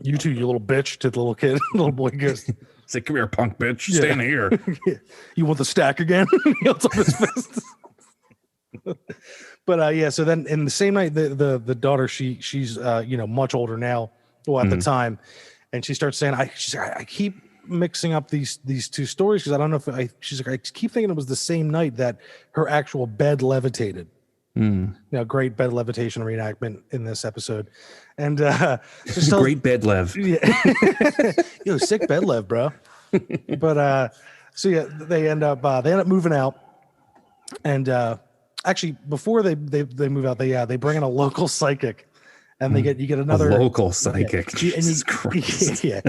B: You too, you little bitch, to the little kid. Little boy ghost.
C: Say, come here, punk bitch. Stand here.
B: You want the stack again? He holds up his fist. But so then in the same night, the daughter, she's much older now, at the time, and she starts saying, I keep mixing up these two stories because I don't know if she's like, I keep thinking it was the same night that her actual bed levitated. Great bed levitation reenactment in this episode, and just
C: great bed lev.
B: Yeah. Sick bed lev, bro. But so yeah, they end up moving out, and actually before they move out, they bring in a local psychic. And you get another
C: local psychic. Jesus Christ.
B: Yeah.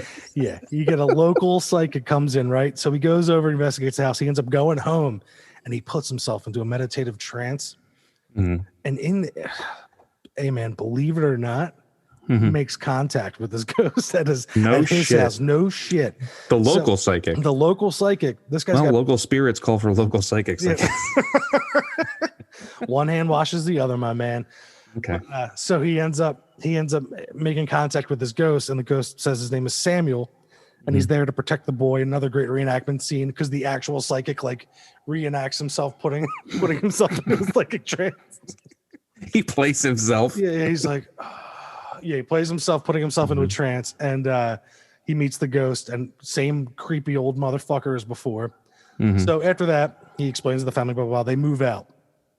B: You get a local psychic comes in, right? So he goes over, investigates the house. He ends up going home, and he puts himself into a meditative trance. And hey man, believe it or not, he makes contact with this ghost at his house. No shit.
C: The local psychic.
B: This guy's got
C: local spirits call for local psychics.
B: Yeah. One hand washes the other, my man.
C: Okay.
B: So he ends up making contact with this ghost, and the ghost says his name is Samuel, and he's there to protect the boy. Another great reenactment scene because the actual psychic like reenacts himself putting himself in his psychic trance.
C: He plays himself.
B: Yeah, he's like, he plays himself, putting himself into a trance, and he meets the ghost, and same creepy old motherfucker as before. So after that, he explains to the family, blah, blah, blah. They move out.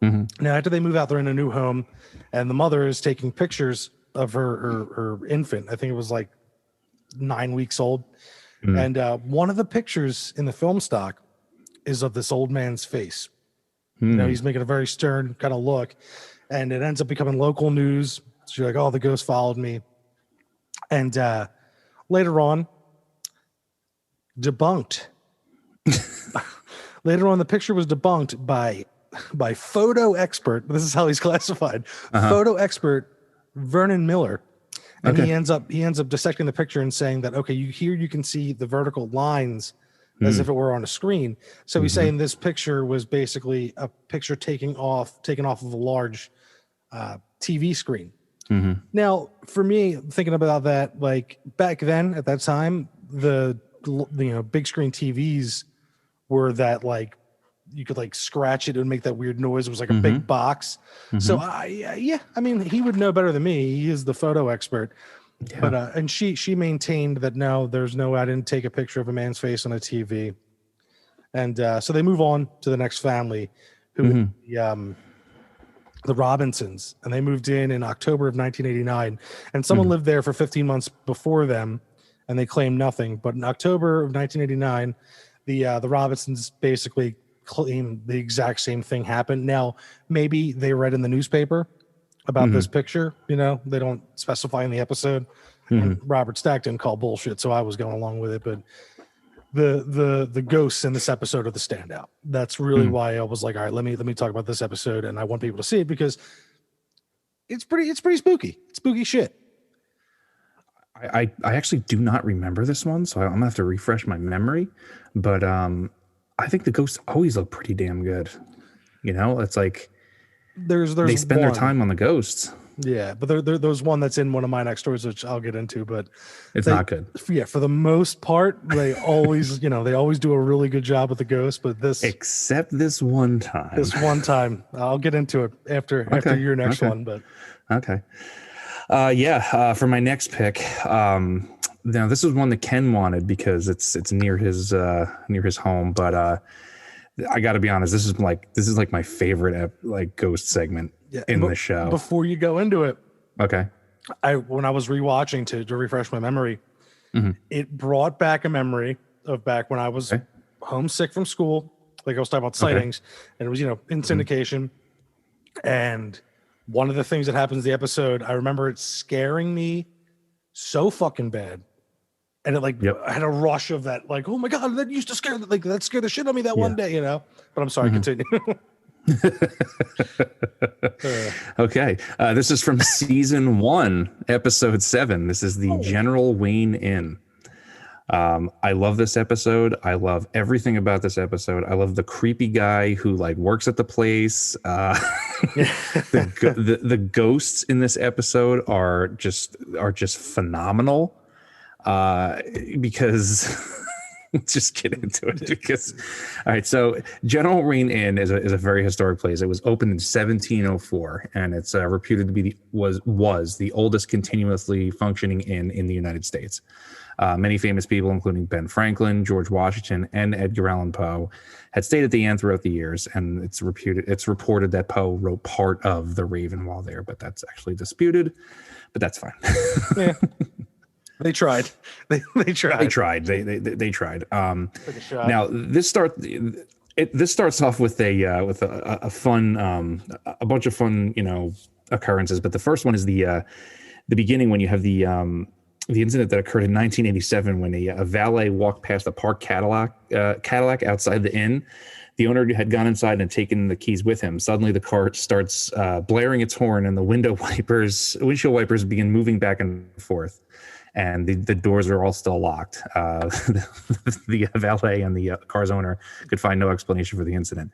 B: Now, after they move out, they're in a new home, and the mother is taking pictures of her infant. I think it was like 9 weeks old. And one of the pictures in the film stock is of this old man's face. He's making a very stern kind of look, and it ends up becoming local news. She's like, oh, the ghost followed me. And later on, debunked. Later on, the picture was debunked by photo expert. This is how he's classified. Photo expert Vernon Miller, and he ends up dissecting the picture and saying that you can see the vertical lines as if it were on a screen. So he's saying this picture was basically a picture taken off of a large TV screen. Now, for me, thinking about that, like back then at that time, the big screen TVs were that like you could like scratch it and make that weird noise. It was like a big box. So I mean, he would know better than me. He is the photo expert. But and she maintained that no, I didn't take a picture of a man's face on a TV. And so they move on to the next family, who the Robinsons, and they moved in October of 1989. And someone lived there for 15 months before them, and they claimed nothing. But in October of 1989, the Robinsons basically claim the exact same thing happened. Now, maybe they read in the newspaper about this picture. They don't specify in the episode. And Robert Stack didn't call bullshit, so I was going along with it. But the ghosts in this episode are the standout. That's really why I was like, all right, let me talk about this episode, and I want people to see it because it's pretty spooky. It's spooky shit.
C: I actually do not remember this one, so I'm gonna have to refresh my memory. But I think the ghosts always look pretty damn good. It's like
B: there's
C: they spend their time on the ghosts.
B: Yeah, but there's one that's in one of my next stories, which I'll get into, but
C: It's not good.
B: Yeah, for the most part, they always, they always do a really good job with the ghost, but
C: except this one time.
B: I'll get into it after your next one, but
C: okay. For my next pick, now this is one that Ken wanted because it's near his home, but I got to be honest, this is like my favorite like ghost segment in the show.
B: Before you go into it,
C: okay,
B: when I was rewatching to refresh my memory, it brought back a memory of back when I was homesick from school. Like I was talking about sightings, and it was in syndication. And one of the things that happens in the episode, I remember it scaring me so fucking bad. And it I had a rush of that, like, oh my God, that used to scare, that scared the shit out of me that one day, But I'm sorry, continue.
C: Okay. This is from season 1, episode 7. This is the General Wayne Inn. I love this episode. I love everything about this episode. I love the creepy guy who works at the place. The ghosts in this episode are just phenomenal. Because let's just get into it. Because all right, so General Wayne Inn is a very historic place. It was opened in 1704, and it's reputed to be was the oldest continuously functioning inn in the United States. Many famous people, including Ben Franklin, George Washington, and Edgar Allan Poe, had stayed at the inn throughout the years, and it's reported that Poe wrote part of The Raven while there, but that's actually disputed. But that's fine.
B: Yeah. They tried. They tried.
C: They tried. Now this starts off with a fun a bunch of fun occurrences. But the first one is the beginning when you have the incident that occurred in 1987 when a valet walked past a parked Cadillac outside the inn. The owner had gone inside and taken the keys with him. Suddenly, the car starts blaring its horn, and the windshield wipers begin moving back and forth. And the doors are all still locked. The valet and the car's owner could find no explanation for the incident.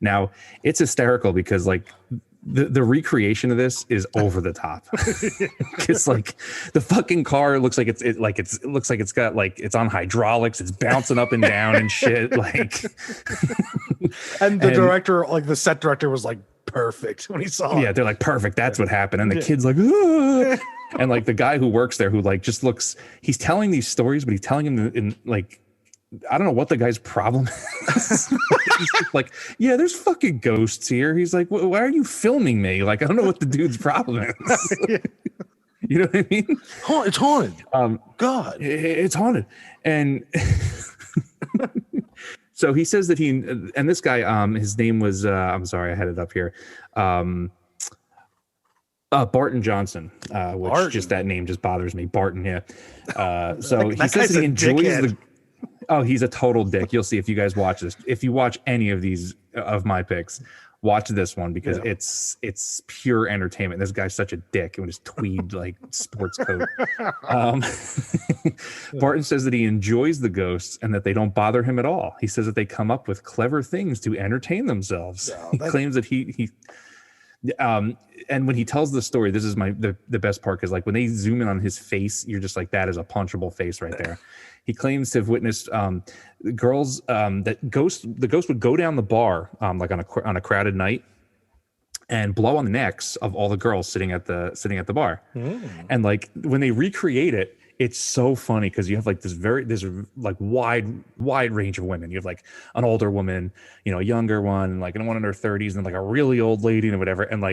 C: Now, it's hysterical because the recreation of this is over the top. It's the fucking car looks like it's got it's on hydraulics. It's bouncing up and down and shit.
B: And the director, the set director, was perfect when he saw it.
C: Yeah, they're perfect. That's what happened. And the kid's ah! And the guy who works there who just looks, he's telling these stories, but he's telling them in I don't know what the guy's problem is. He's just yeah, there's fucking ghosts here. He's why are you filming me? I don't know what the dude's problem is. You know what I mean?
B: It's haunted. God,
C: it's haunted. And so he says that and this guy, his name was, I'm sorry, I had it up here. Barton Johnson, which Barton. Just that name just bothers me. Barton, yeah. So he says that he enjoys he's a total dick. You'll see if you guys watch this. If you watch any of these of my picks, watch this one because it's pure entertainment. This guy's such a dick with his tweed sports coat. Barton says that he enjoys the ghosts and that they don't bother him at all. He says that they come up with clever things to entertain themselves. He claims that he and when he tells the story, this is the best part because when they zoom in on his face, you're just that is a punchable face right there. He claims to have witnessed girls the ghost would go down the bar on a crowded night and blow on the necks of all the girls sitting at the bar. And when they recreate it, it's so funny because you have this wide range of women. You have an older woman, a younger one, and one in her 30s, and a really old lady and whatever. And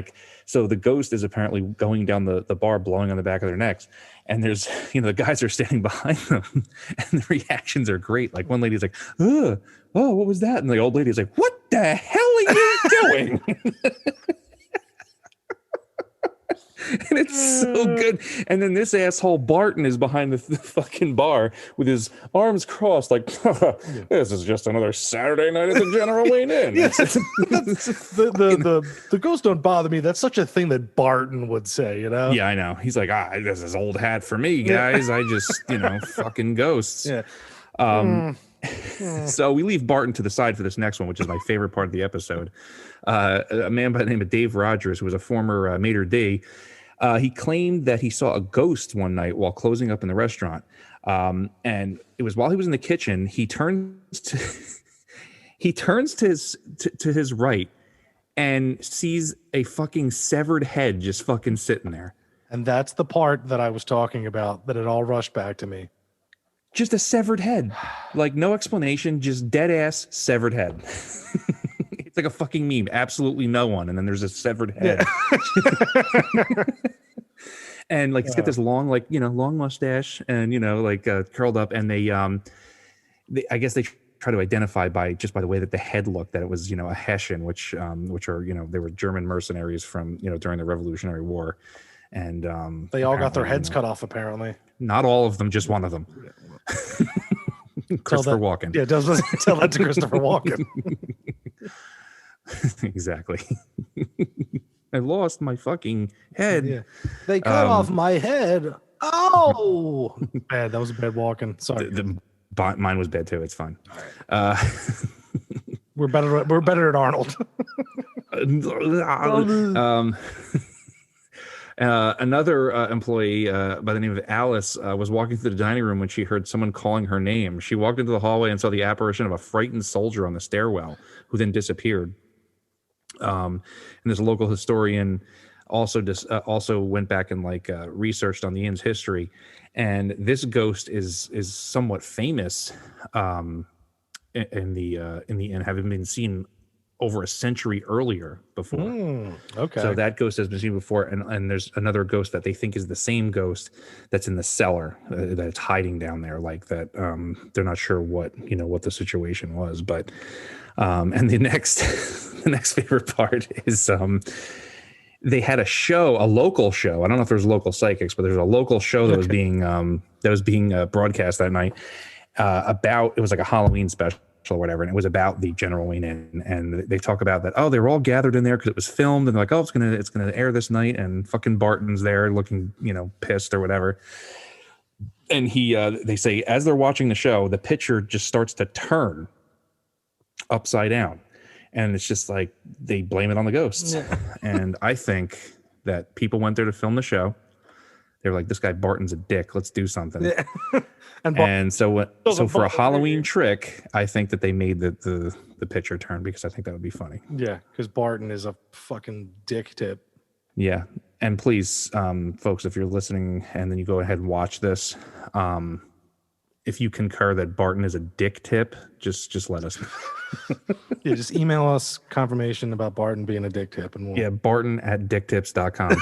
C: so the ghost is apparently going down the bar, blowing on the back of their necks. And there's, the guys are standing behind them, and the reactions are great. One lady's oh, what was that? And the old lady's what the hell are you doing? And it's so good. And then this asshole Barton is behind the fucking bar with his arms crossed this is just another Saturday night at the General Wayne Inn.
B: The ghosts don't bother me. That's such a thing that Barton would say,
C: Yeah, I know. He's this is old hat for me, guys. I just, fucking ghosts.
B: Yeah.
C: So we leave Barton to the side for this next one, which is my favorite part of the episode. A man by the name of Dave Rogers, who was a former maitre d', He claimed that he saw a ghost one night while closing up in the restaurant. And it was while he was in the kitchen. He turns to his right and sees a fucking severed head just fucking sitting there.
B: And that's the part that I was talking about, that it all rushed back to me.
C: Just a severed head. Like, no explanation, just dead ass severed head. It's like a fucking meme. Absolutely no one. And then there's a severed head. Yeah. And like, he's got this long, like, long mustache and, like curled up. And they I guess they try to identify by the way that the head looked, that it was, a Hessian, which are, they were German mercenaries from, during the Revolutionary War. And
B: they all got their heads cut off, apparently.
C: Not all of them, just one of them. Christopher Walken.
B: Yeah, tell that to Christopher Walken.
C: Exactly. I lost my fucking head.
B: Yeah. They cut off my head. Oh, bad. That was a bad Walken. Sorry.
C: Mine was bad too. It's fine.
B: We're better at Arnold.
C: Another employee by the name of Alice was walking through the dining room when she heard someone calling her name. She walked into the hallway and saw the apparition of a frightened soldier on the stairwell, who then disappeared. And this local historian also went back and researched on the inn's history, and this ghost is somewhat famous in the inn, having been seen over a century earlier before.
B: Okay.
C: So that ghost has been seen before, and there's another ghost that they think is the same ghost that's in the cellar, that it's hiding down there, like that. They're not sure what the situation was, but and the next favorite part is they had a local show. I don't know if there's local psychics, but there's a local show that was being broadcast that night it was like a Halloween special or whatever, and it was about the General Wayne Inn, and they talk about that. Oh, they were all gathered in there because it was filmed, and they're like, oh, it's gonna air this night, and fucking Barton's there looking pissed or whatever. And they say as they're watching the show, the picture just starts to turn upside down, and it's just like they blame it on the ghosts. Yeah. And I think that people went there to film the show. They were like, this guy Barton's a dick, let's do something. Yeah. And so for a Halloween trick, I think that they made the picture turn, because I think that would be funny.
B: Yeah, because Barton is a fucking dick tip.
C: Yeah. And please, folks, if you're listening and then you go ahead and watch this, if you concur that Barton is a dick tip, just let us know.
B: Yeah, just email us confirmation about Barton being a dick tip, and
C: we'll... Barton@dicktips.com.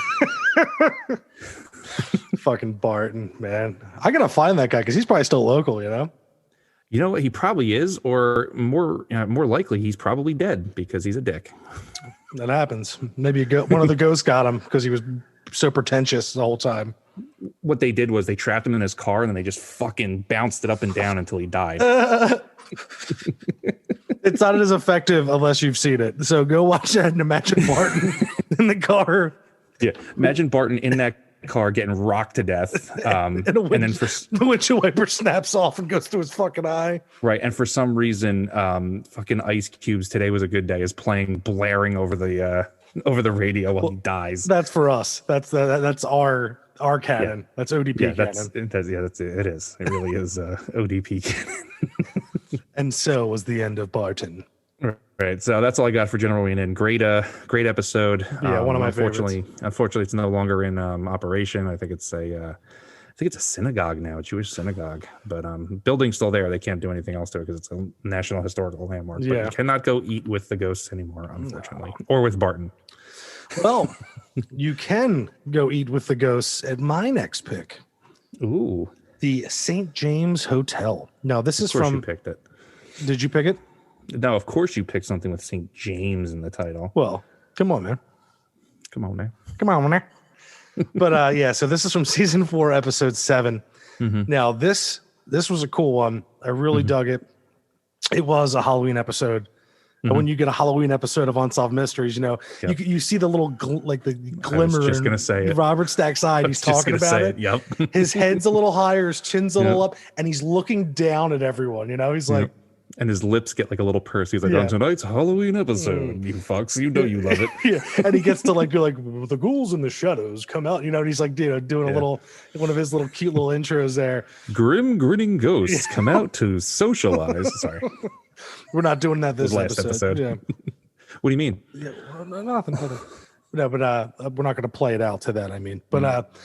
B: Fucking Barton, man. I gotta find that guy, because he's probably still local, You
C: know what? He probably is, or more likely, he's probably dead because he's a dick.
B: That happens. Maybe one of the ghosts got him because he was so pretentious the whole time.
C: What they did was they trapped him in his car, and then they just fucking bounced it up and down until he died.
B: It's not as effective unless you've seen it. So go watch that and imagine Barton in the car.
C: Yeah, imagine Barton in that car getting rocked to death. And then
B: the windshield wiper snaps off and goes to his fucking eye.
C: Right, and for some reason, fucking Ice Cube's "Today Was a Good Day" is blaring over the radio while he dies.
B: That's for us. That's our canon. Yeah. That's ODP canon.
C: It is. It really is ODP canon.
B: And so was the end of Barton.
C: Right. So that's all I got for General Wayne Inn. Great episode.
B: Yeah, one of my favorites.
C: Unfortunately, it's no longer in operation. I think it's a synagogue now, a Jewish synagogue. But building's still there. They can't do anything else to it because it's a national historical landmark. But you cannot go eat with the ghosts anymore, unfortunately, or with Barton.
B: Well, you can go eat with the ghosts at my next pick.
C: Ooh.
B: The St. James Hotel. Now, this is from... Of course
C: you picked it.
B: Did you pick it?
C: No, of course you picked something with St. James in the title.
B: Well, come on, man.
C: Come on, man.
B: But so this is from season 4, episode 7. Mm-hmm. Now, this was a cool one. I really dug it. It was a Halloween episode. And when you get a Halloween episode of Unsolved Mysteries, you see the little the glimmer. I was
C: just gonna say it.
B: Robert Stack's eye. He's talking about it.
C: Yep.
B: His head's a little higher, his chin's a little up, and he's looking down at everyone. He's like,
C: And his lips get like a little purse. He's like,
B: Yeah.
C: on tonight's Halloween episode, you fucks, you know you love it.
B: Yeah, and he gets to like do like the ghouls in the shadows come out, and he's like doing a little one of his little cute little intros there.
C: Grim grinning ghosts come out to socialize. Sorry,
B: we're not doing that this
C: last episode.
B: Yeah.
C: What do you mean?
B: Yeah, well, nothing. No, but we're not going to play it out to that. I mean, but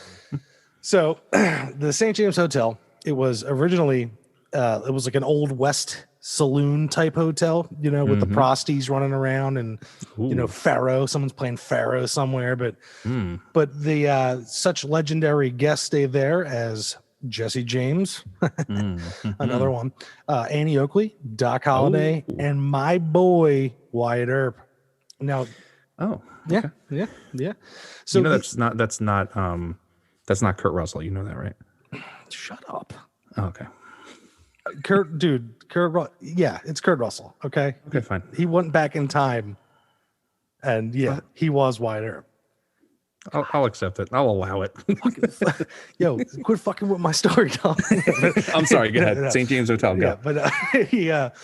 B: so the St. James Hotel. It was originally it was like an old West saloon type hotel, with the prosties running around and Pharaoh. Someone's playing Pharaoh somewhere, but the such legendary guests stayed there as Jesse James, another one, Annie Oakley, Doc Holliday, and my boy Wyatt Earp. Now,
C: okay.
B: yeah. So
C: that's not Kurt Russell. You know that, right?
B: Shut up.
C: Oh, okay.
B: Yeah, it's Kurt Russell. Okay,
C: fine.
B: He went back in time, and he was Wyatt Earp.
C: I'll accept it. I'll allow it.
B: Yo, quit fucking with my story, Tom.
C: I'm sorry. Go ahead.
B: No.
C: St. James Hotel. Go.
B: Yeah, but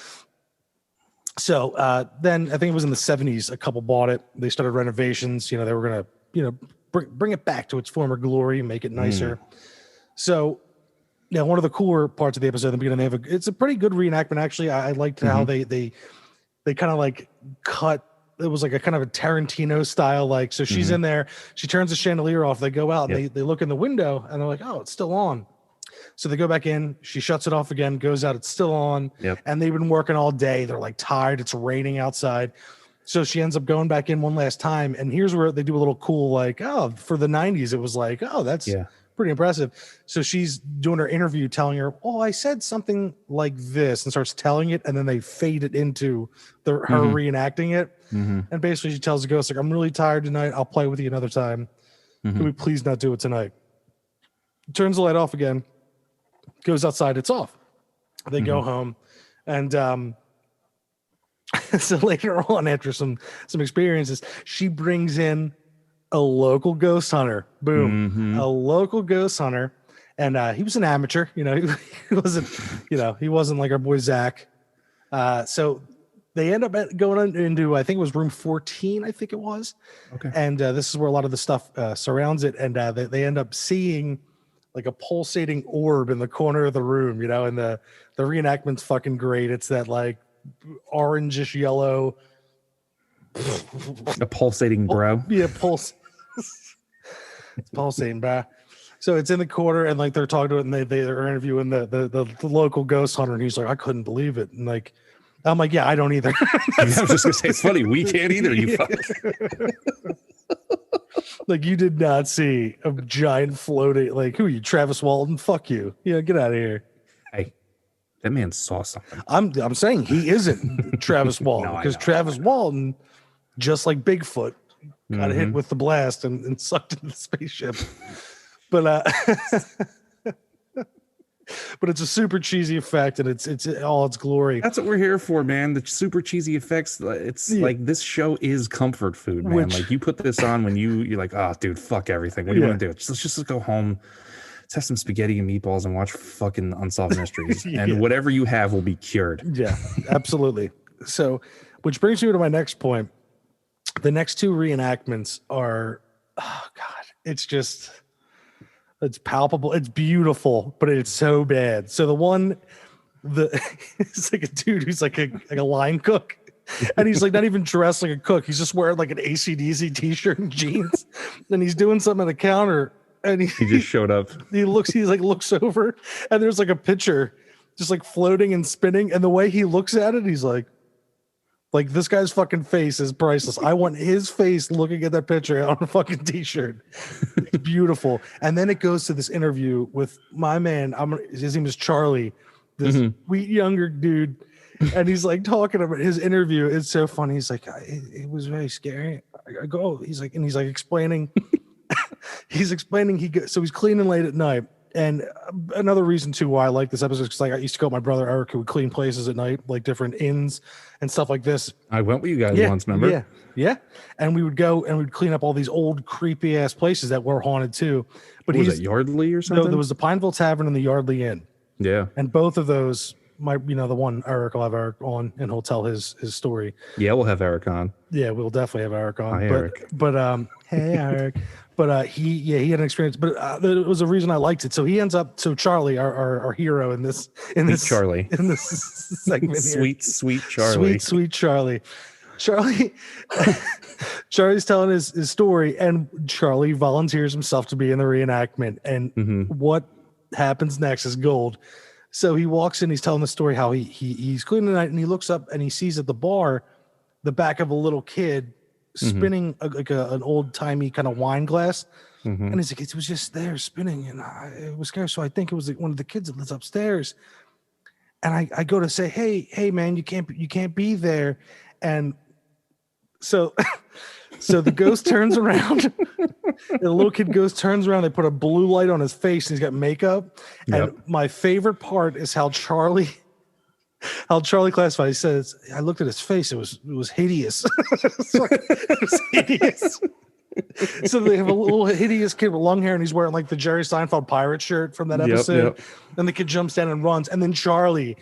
B: So then I think it was in the 70s. A couple bought it. They started renovations. They were gonna bring it back to its former glory, make it nicer. So. Yeah, one of the cooler parts of the episode in the beginning, it's a pretty good reenactment. Actually, I liked how they kind of like cut. It was like a kind of a Tarantino style. Like, so she's in there. She turns the chandelier off. They go out. And they look in the window and they're like, oh, it's still on. So they go back in. She shuts it off again. Goes out. It's still on.
C: Yep.
B: And they've been working all day. They're like tired. It's raining outside. So she ends up going back in one last time. And here's where they do a little cool, like, for the 90s, it was like, that's pretty impressive. So she's doing her interview, telling her, "Oh, I said something like this," and starts telling it, and then they fade it into her reenacting it. And basically, she tells the ghost, "Like, I'm really tired tonight. I'll play with you another time. Can we please not do it tonight?" Turns the light off again. Goes outside. It's off. They go home, and so later on, after some experiences, she brings in a local ghost hunter. Boom. A local ghost hunter. And he was an amateur, he wasn't like our boy Zach. So they end up going into, I think it was room 14, I think it was.
C: Okay.
B: And this is where a lot of the stuff surrounds it. And they end up seeing like a pulsating orb in the corner of the room, and the reenactment's fucking great. It's that like orangish yellow.
C: A pulsating bro.
B: Yeah, pulse. It's pulsating, bro. So it's in the corner, and like they're talking to it, and they're interviewing the local ghost hunter, and he's like, I couldn't believe it, and like I'm like, yeah, I don't either.
C: I was just gonna say it's funny. We can't either. You fuck.
B: Like you did not see a giant floating. Like who are you, Travis Walton? Fuck you. Yeah, get out of here.
C: Hey, that man saw something.
B: I'm saying he isn't Travis Walton because Travis Walton, just like Bigfoot, got hit with the blast and sucked into the spaceship. But but it's a super cheesy effect, and it's all its glory.
C: That's what we're here for, man. The super cheesy effects. It's like this show is comfort food, man. Like you put this on when you're like, oh, dude, fuck everything. What do you want to do? Let's just go home, let's have some spaghetti and meatballs, and watch fucking Unsolved Mysteries, and whatever you have will be cured. Yeah,
B: absolutely. So, which brings me to my next point. The next two reenactments are, oh God, it's palpable. It's beautiful, but it's so bad. So the one, it's like a dude who's like a line cook, and he's like not even dressed like a cook. He's just wearing like an AC/DC t-shirt and jeans, and he's doing something at the counter, and he
C: just showed up.
B: He looks over, and there's like a pitcher just like floating and spinning, and the way he looks at it, he's like this guy's fucking face is priceless. I want his face looking at that picture on a fucking t-shirt. It's beautiful. And then it goes to this interview with my man. His name is Charlie, this sweet younger dude. And he's like talking about his interview. It's so funny. He's like, it was very scary. I go, he's like explaining, so he's cleaning late at night. And another reason too why I like this episode is because I used to go with my brother Eric, who would clean places at night, like different inns and stuff like this.
C: I went with you guys once, remember?
B: Yeah. And we would go and we'd clean up all these old creepy ass places that were haunted too. But
C: was it Yardley or something?
B: No, there was the Pineville Tavern and the Yardley Inn.
C: Yeah.
B: And both of those the one Eric, I'll have Eric on, and he'll tell his story.
C: Yeah, we'll have Eric on.
B: Yeah, we'll definitely have Eric on.
C: Hi, Eric.
B: But hey, Eric. But he had an experience. But there was a reason I liked it. So he ends up. So Charlie, our hero in this
C: Charlie
B: in this segment,
C: sweet Charlie,
B: sweet Charlie. Charlie's telling his story, and Charlie volunteers himself to be in the reenactment. And what happens next is gold. So he walks in, he's telling the story how he's cleaning the night, and he looks up and he sees at the bar the back of a little kid spinning an old timey kind of wine glass. And he's like, it was just there spinning, and it was scary. So I think it was one of the kids that lives upstairs. And I go to say, hey man, you can't be there. And so the ghost turns around. The little kid turns around. They put a blue light on his face, and he's got makeup.
C: Yep.
B: And my favorite part is how Charlie classified. He says, I looked at his face. It was hideous. It was hideous. So they have a little hideous kid with long hair, and he's wearing like the Jerry Seinfeld pirate shirt from that episode. Yep. And the kid jumps down and runs, and then Charlie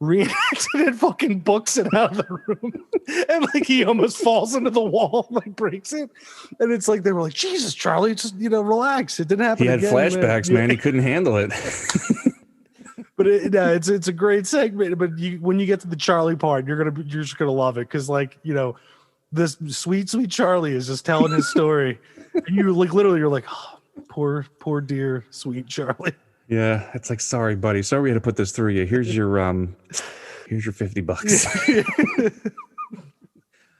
B: reenacts it and fucking books it out of the room, and like he almost falls into the wall, like breaks it. And it's like they were like, Jesus, Charlie, just relax. It didn't happen.
C: He had
B: again,
C: flashbacks, man. He couldn't handle it.
B: But it's a great segment. But when you get to the Charlie part, you're just gonna love it, because this sweet Charlie is just telling his story, and you literally you're like, oh, poor dear sweet Charlie.
C: Yeah, it's like, sorry, buddy. Sorry we had to put this through you. Here's your $50.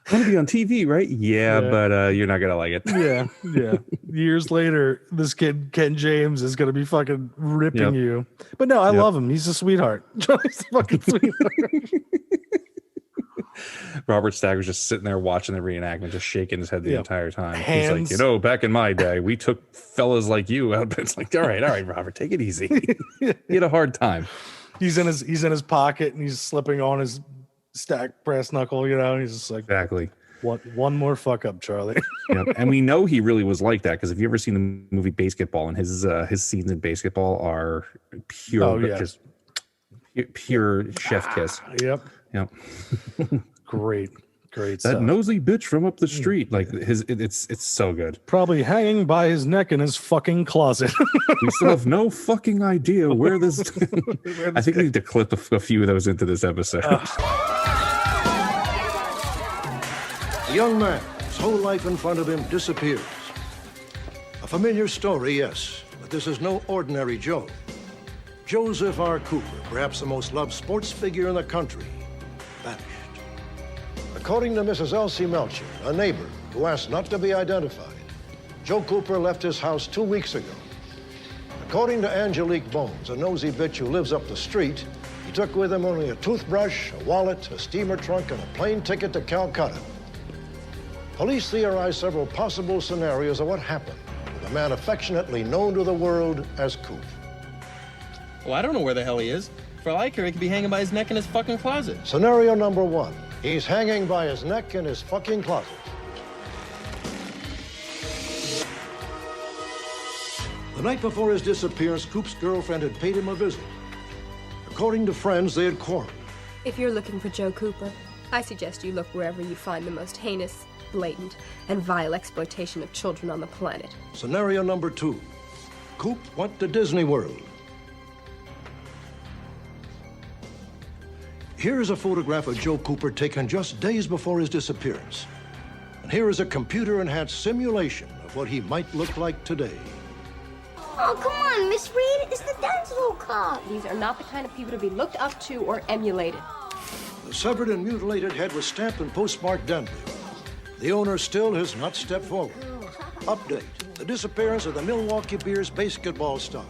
C: I'm gonna be on TV, right? Yeah, but you're not gonna like it.
B: Yeah. Years later, this kid Ken James is gonna be fucking ripping you. But no, I love him. He's a sweetheart. Charlie's a fucking sweetheart.
C: Robert Stack was just sitting there watching the reenactment, just shaking his head the entire time.
B: Hands.
C: He's like, back in my day, we took fellas like you out. It's like, all right, Robert, take it easy. He had a hard time.
B: He's in his pocket, and he's slipping on his stacked brass knuckle. He's just like,
C: exactly.
B: One more fuck up, Charlie.
C: Yep. And we know he really was like that, because if you ever seen the movie Basketball, and his scenes in Basketball are pure, just pure chef kiss.
B: Yep. Great
C: that
B: stuff.
C: nosy bitch from up the street, like it's so good.
B: Probably hanging by his neck in his fucking closet.
C: We still have no fucking idea where this. I think we need to clip a few of those into this episode.
E: A young man, his whole life in front of him, disappears. A familiar story, yes, but this is no ordinary Joe. Joseph R. Cooper, perhaps the most loved sports figure in the country, vanished. According to Mrs. Elsie Melcher, a neighbor who asked not to be identified, Joe Cooper left his house 2 weeks ago. According to Angelique Bones, a nosy bitch who lives up the street, he took with him only a toothbrush, a wallet, a steamer trunk, and a plane ticket to Calcutta. Police theorize several possible scenarios of what happened with a man affectionately known to the world as Coop.
I: Well, I don't know where the hell he is. For all I care, he could be hanging by his neck in his fucking closet.
E: Scenario number one, he's hanging by his neck in his fucking closet. The night before his disappearance, Coop's girlfriend had paid him a visit. According to friends, they had quarreled.
J: If you're looking for Joe Cooper, I suggest you look wherever you find the most heinous, blatant, and vile exploitation of children on the planet.
E: Scenario number two, Coop went to Disney World. Here is a photograph of Joe Cooper taken just days before his disappearance. And here is a computer-enhanced simulation of what he might look like today.
K: Oh, come on, Miss Reed. It's the Denzel Club.
J: These are not the kind of people to be looked up to or emulated.
E: The severed and mutilated head was stamped and postmarked Denver. The owner still has not stepped forward. Update, the disappearance of the Milwaukee Bears basketball star.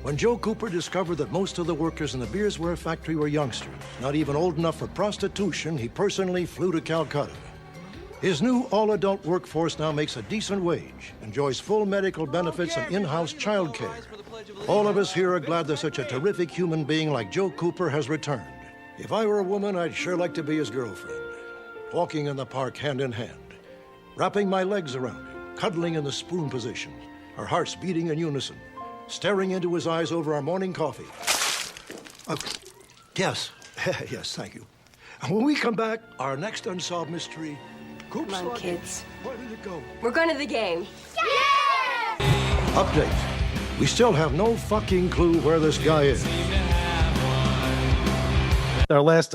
E: When Joe Cooper discovered that most of the workers in the Beersware factory were youngsters, not even old enough for prostitution, he personally flew to Calcutta. His new all-adult workforce now makes a decent wage, enjoys full medical benefits and in-house child care. All of us here are glad that such a terrific human being like Joe Cooper has returned. If I were a woman, I'd sure like to be his girlfriend. Walking in the park hand in hand, wrapping my legs around him, cuddling in the spoon position, our hearts beating in unison, staring into his eyes over our morning coffee.
L: Yes. Yes, thank you. And when we come back, our next Unsolved Mystery...
J: Come on, kids.
L: Where did it go?
J: We're going to the game.
L: Update. We still have no fucking clue where this guy is.
B: Our last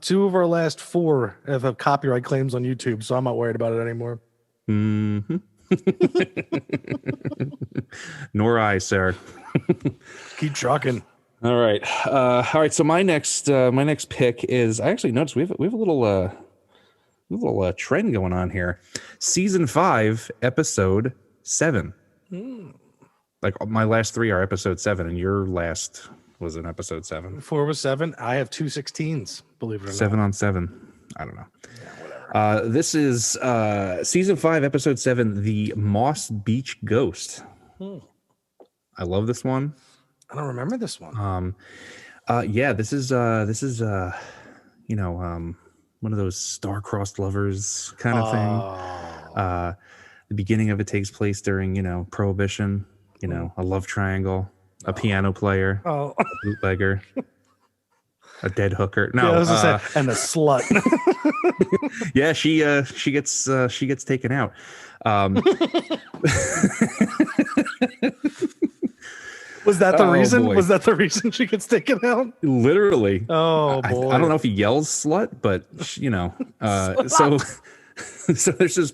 B: two of our last 4 have copyright claims on YouTube, so I'm not worried about it anymore.
C: Mm-hmm. Nor I, sir.
B: Keep trucking.
C: All right. So my next pick is, I actually noticed we have a little trend going on here. Season 5, episode 7. Like my last 3 are episode 7, and your last was an episode 7.
B: 4 was 7. I have 2 16s. Believe it or not.
C: 7 on 7. I don't know. Yeah, whatever. This is season 5, episode 7, the Moss Beach Ghost. I love this one.
B: I don't remember this one.
C: Yeah, this is one of those star-crossed lovers kind of thing. The beginning of it takes place during, Prohibition, a love triangle, a piano player, a bootlegger, a dead hooker. No,
B: yeah, I was gonna say, and a slut.
C: Yeah, she gets taken out.
B: Was that the reason?
C: Boy.
B: Was that the reason she gets taken out?
C: Literally.
B: Oh boy.
C: I don't know if he yells slut, but so there's this.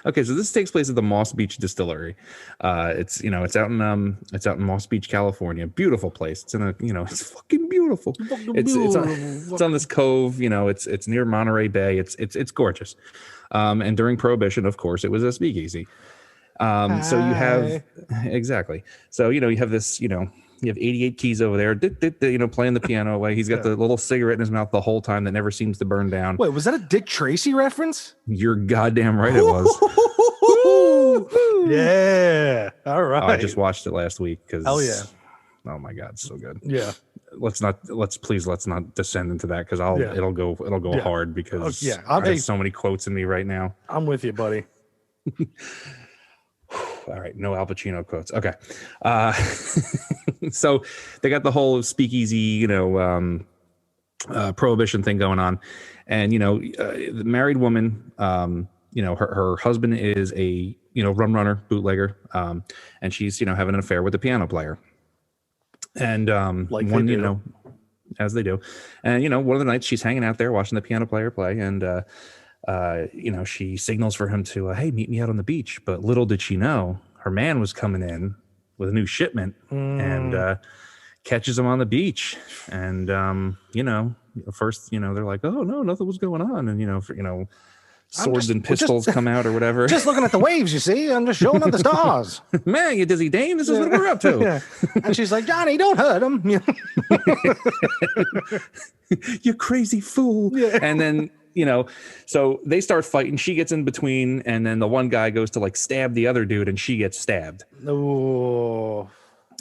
C: Okay, so this takes place at the Moss Beach Distillery. It's out in Moss Beach, California. Beautiful place. It's in it's fucking beautiful. It's on this cove. It's near Monterey Bay. It's gorgeous. And during Prohibition, of course, it was a speakeasy. So you have exactly. So you have this. You have 88 keys over there, playing the piano away. He's got the little cigarette in his mouth the whole time that never seems to burn down.
B: Wait, was that a Dick Tracy reference?
C: You're goddamn right it was.
B: Yeah. All right.
C: I just watched it last week because.
B: Hell yeah.
C: Oh my God, so good.
B: Yeah.
C: Let's not descend into that because it'll go hard because I have so many quotes in me right now.
B: I'm with you, buddy.
C: All right, no Al Pacino quotes. Okay. So they got the whole speakeasy, Prohibition thing going on. And, the married woman, her husband is a, rum runner, bootlegger. And she's, having an affair with the piano player. And as they do. And, one of the nights she's hanging out there watching the piano player play. And, she signals for him to, hey, meet me out on the beach. But little did she know, her man was coming in with a new shipment and catches him on the beach. And, first, they're like, oh, no, nothing was going on. And, swords and pistols come out or whatever.
B: Just looking at the waves, you see. I'm just showing up the stars.
C: Man, you dizzy dame. This is what we're up to.
B: Yeah. And she's like, Johnny, don't hurt him.
C: You crazy fool.
B: Yeah.
C: And then, so they start fighting. She gets in between, and then the one guy goes to stab the other dude, and she gets stabbed.
B: Oh.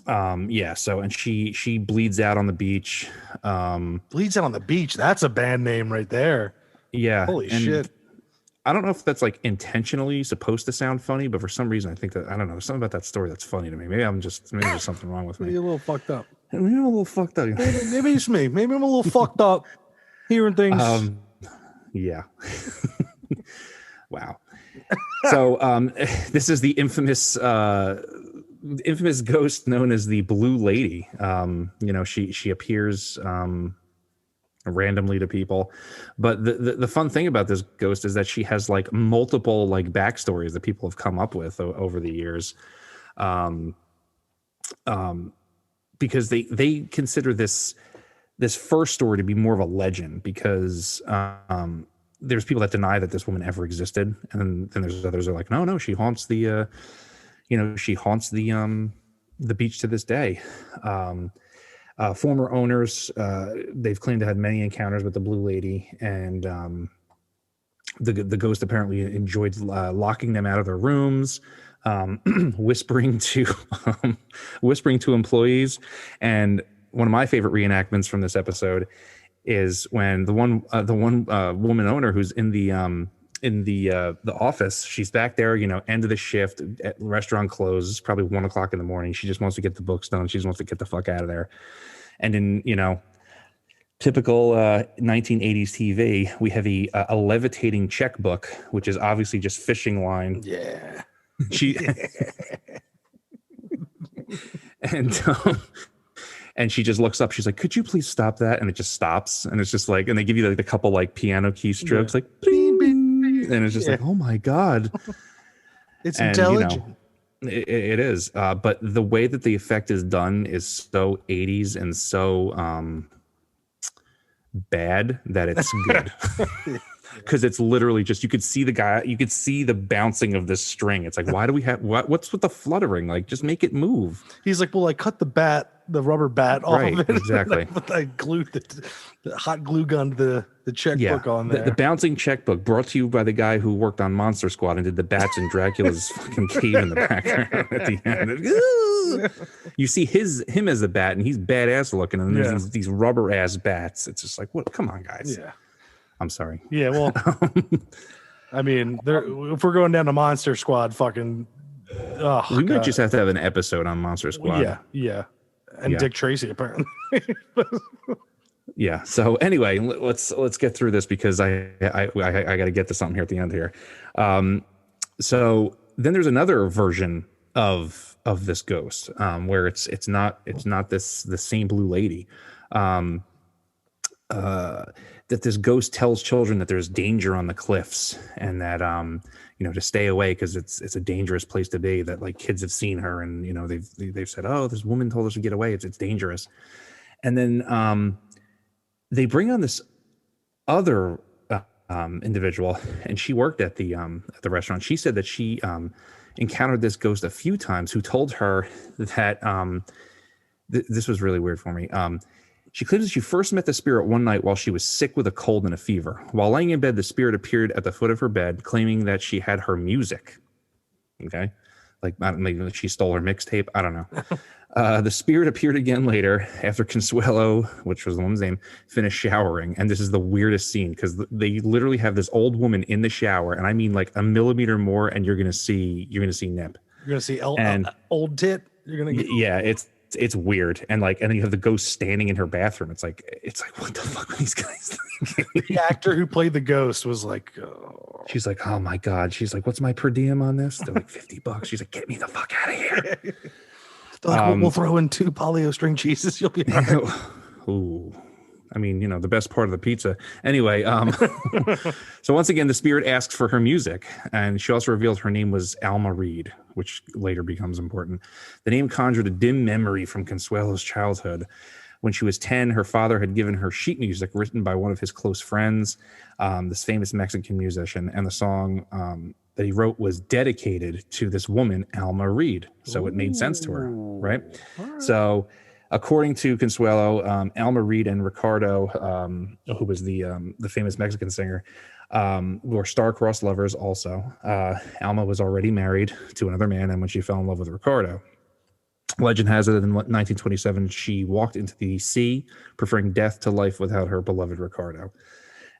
C: Yeah. So, and she bleeds out on the beach.
B: Bleeds out on the beach. That's a band name right there.
C: Yeah.
B: Holy shit.
C: I don't know if that's intentionally supposed to sound funny, but for some reason I think that, I don't know, there's something about that story that's funny to me. Maybe there's something wrong with me.
B: Maybe a little fucked up.
C: Maybe I'm a little fucked up.
B: Maybe it's me. Maybe I'm a little fucked up hearing things.
C: Yeah. Wow. So this is the infamous ghost known as the Blue Lady. She appears randomly to people, but the fun thing about this ghost is that she has multiple backstories that people have come up with over the years, because they consider this first story to be more of a legend because there's people that deny that this woman ever existed, and then there's others that are like, no, she haunts the beach to this day. Former owners, they've claimed to have many encounters with the Blue Lady, and the ghost apparently enjoyed locking them out of their rooms, whispering to employees. And one of my favorite reenactments from this episode is when the one woman owner who's in the office, she's back there, end of the shift, at restaurant closes, probably 1 o'clock in the morning. She just wants to get the books done. She just wants to get the fuck out of there. And then, Typical 1980s TV, we have a levitating checkbook, which is obviously just fishing line.
B: Yeah.
C: She and she just looks up. She's like, "Could you please stop that?" And it just stops. And it's just like, and they give you like a couple like piano keystrokes, like, bing, bing, and it's just like, oh my god,
B: it's
C: and,
B: intelligent.
C: It is. But the way that the effect is done is so 80s and so bad that it's good. Because it's literally just, you could see the guy, you could see the bouncing of this string. It's like, why do we have what's with the fluttering? Like, just make it move.
B: He's like, well, I cut the rubber bat off
C: Right,
B: of it.
C: exactly.
B: But I glued the hot glue gun the checkbook on there.
C: The bouncing checkbook, brought to you by the guy who worked on Monster Squad and did the bats in Dracula's fucking cave in the background at the end. You see him as a bat, and he's badass looking, and there's these rubber ass bats. It's just like, what? Come on, guys.
B: Yeah.
C: I'm sorry.
B: Yeah, well, I mean, if we're going down to Monster Squad, fucking,
C: we might just have to have an episode on Monster Squad.
B: Yeah, and Dick Tracy apparently.
C: Yeah. So anyway, let's get through this because I got to get to something here at the end here. So then there's another version of this ghost where it's not the same blue lady. That this ghost tells children that there's danger on the cliffs and that to stay away because it's a dangerous place to be, that like kids have seen her and they've said, oh, this woman told us to get away, it's dangerous. And then they bring on this other individual, and she worked at the restaurant. She said that she encountered this ghost a few times, who told her that this was really weird for me. She claims that she first met the spirit one night while she was sick with a cold and a fever. While laying in bed, the spirit appeared at the foot of her bed, claiming that she had her music. Okay. Like, maybe she stole her mixtape. I don't know. The spirit appeared again later after Consuelo, which was the woman's name, finished showering. And this is the weirdest scene because they literally have this old woman in the shower. And I mean like a millimeter more and you're going to see nip.
B: You're going to see old tit. You're going to get.
C: Yeah, it's weird. And then you have the ghost standing in her bathroom. It's like, what the fuck are these guys thinking?
B: The actor who played the ghost was like, oh.
C: She's like, oh my God. She's like, what's my per diem on this? They're like $50. She's like, get me the fuck out of here.
B: We'll throw in 2 polio string cheeses. You'll be all right.
C: Ooh. I mean, the best part of the pizza. Anyway, so once again, the spirit asks for her music, and she also revealed her name was Alma Reed, which later becomes important. The name conjured a dim memory from Consuelo's childhood. When she was 10, her father had given her sheet music written by one of his close friends, this famous Mexican musician, and the song that he wrote was dedicated to this woman, Alma Reed. So it made sense to her, right? So according to Consuelo, Alma Reed and Ricardo, who was the famous Mexican singer, were star-crossed lovers also. Alma was already married to another man, and when she fell in love with Ricardo, legend has it that in 1927, she walked into the sea, preferring death to life without her beloved Ricardo.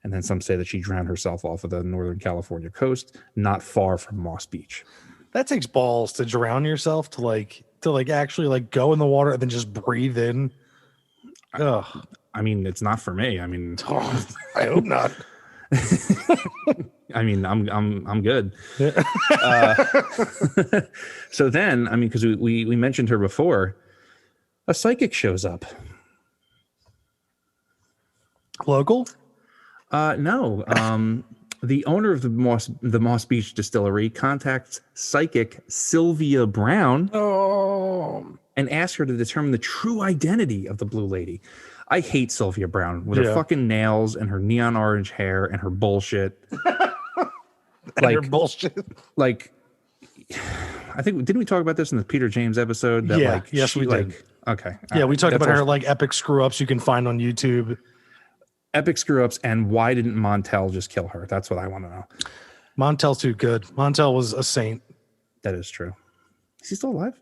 C: And then some say that she drowned herself off of the Northern California coast, not far from Moss Beach.
B: That takes balls to drown yourself, to actually go in the water and then just breathe in. Ugh.
C: I mean, it's not for me. I mean,
B: I hope not.
C: I mean, I'm good. So then, I mean, because we mentioned her before, a psychic shows up.
B: Local?
C: No. The owner of the Moss Beach Distillery contacts psychic Sylvia Brown and asks her to determine the true identity of the Blue Lady. I hate Sylvia Brown with her fucking nails and her neon orange hair and her bullshit.
B: Her bullshit.
C: Like, I think, didn't we talk about this in the Peter James episode? That,
B: yes, we did.
C: Okay.
B: Yeah, we talked about her epic screw ups you can find on YouTube.
C: Epic screw ups, and why didn't Montel just kill her? That's what I want to know.
B: Montel's too good. Montel was a saint.
C: That is true. Is he still alive?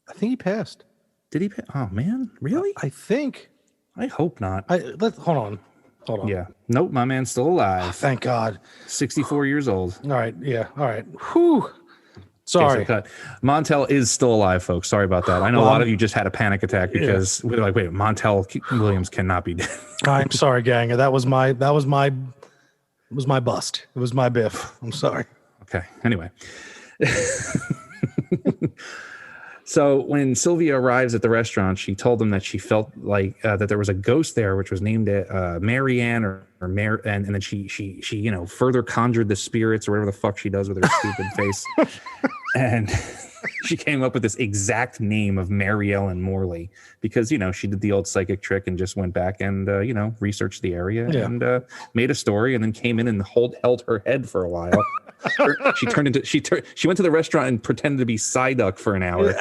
B: I think he passed.
C: Did he? Oh man, really?
B: I think.
C: I hope not.
B: Hold on.
C: Yeah. Nope, my man's still alive.
B: Oh, thank God.
C: 64 years old.
B: All right. Yeah. All right. Whew. Sorry.
C: Okay, so Montel is still alive, folks. Sorry about that. I know a lot of you just had a panic attack because we're like, wait, Montel Williams cannot be dead.
B: I'm sorry, gang. That was my bust. It was my biff. I'm sorry.
C: Okay. Anyway. So when Sylvia arrives at the restaurant, she told them that she felt like that there was a ghost there, which was named Marianne or Mary, and then she further conjured the spirits or whatever the fuck she does with her stupid face, and she came up with this exact name of Mary Ellen Morley because she did the old psychic trick and just went back and researched the area and made a story and then came in and held her head for a while. She went to the restaurant and pretended to be Psyduck for an hour.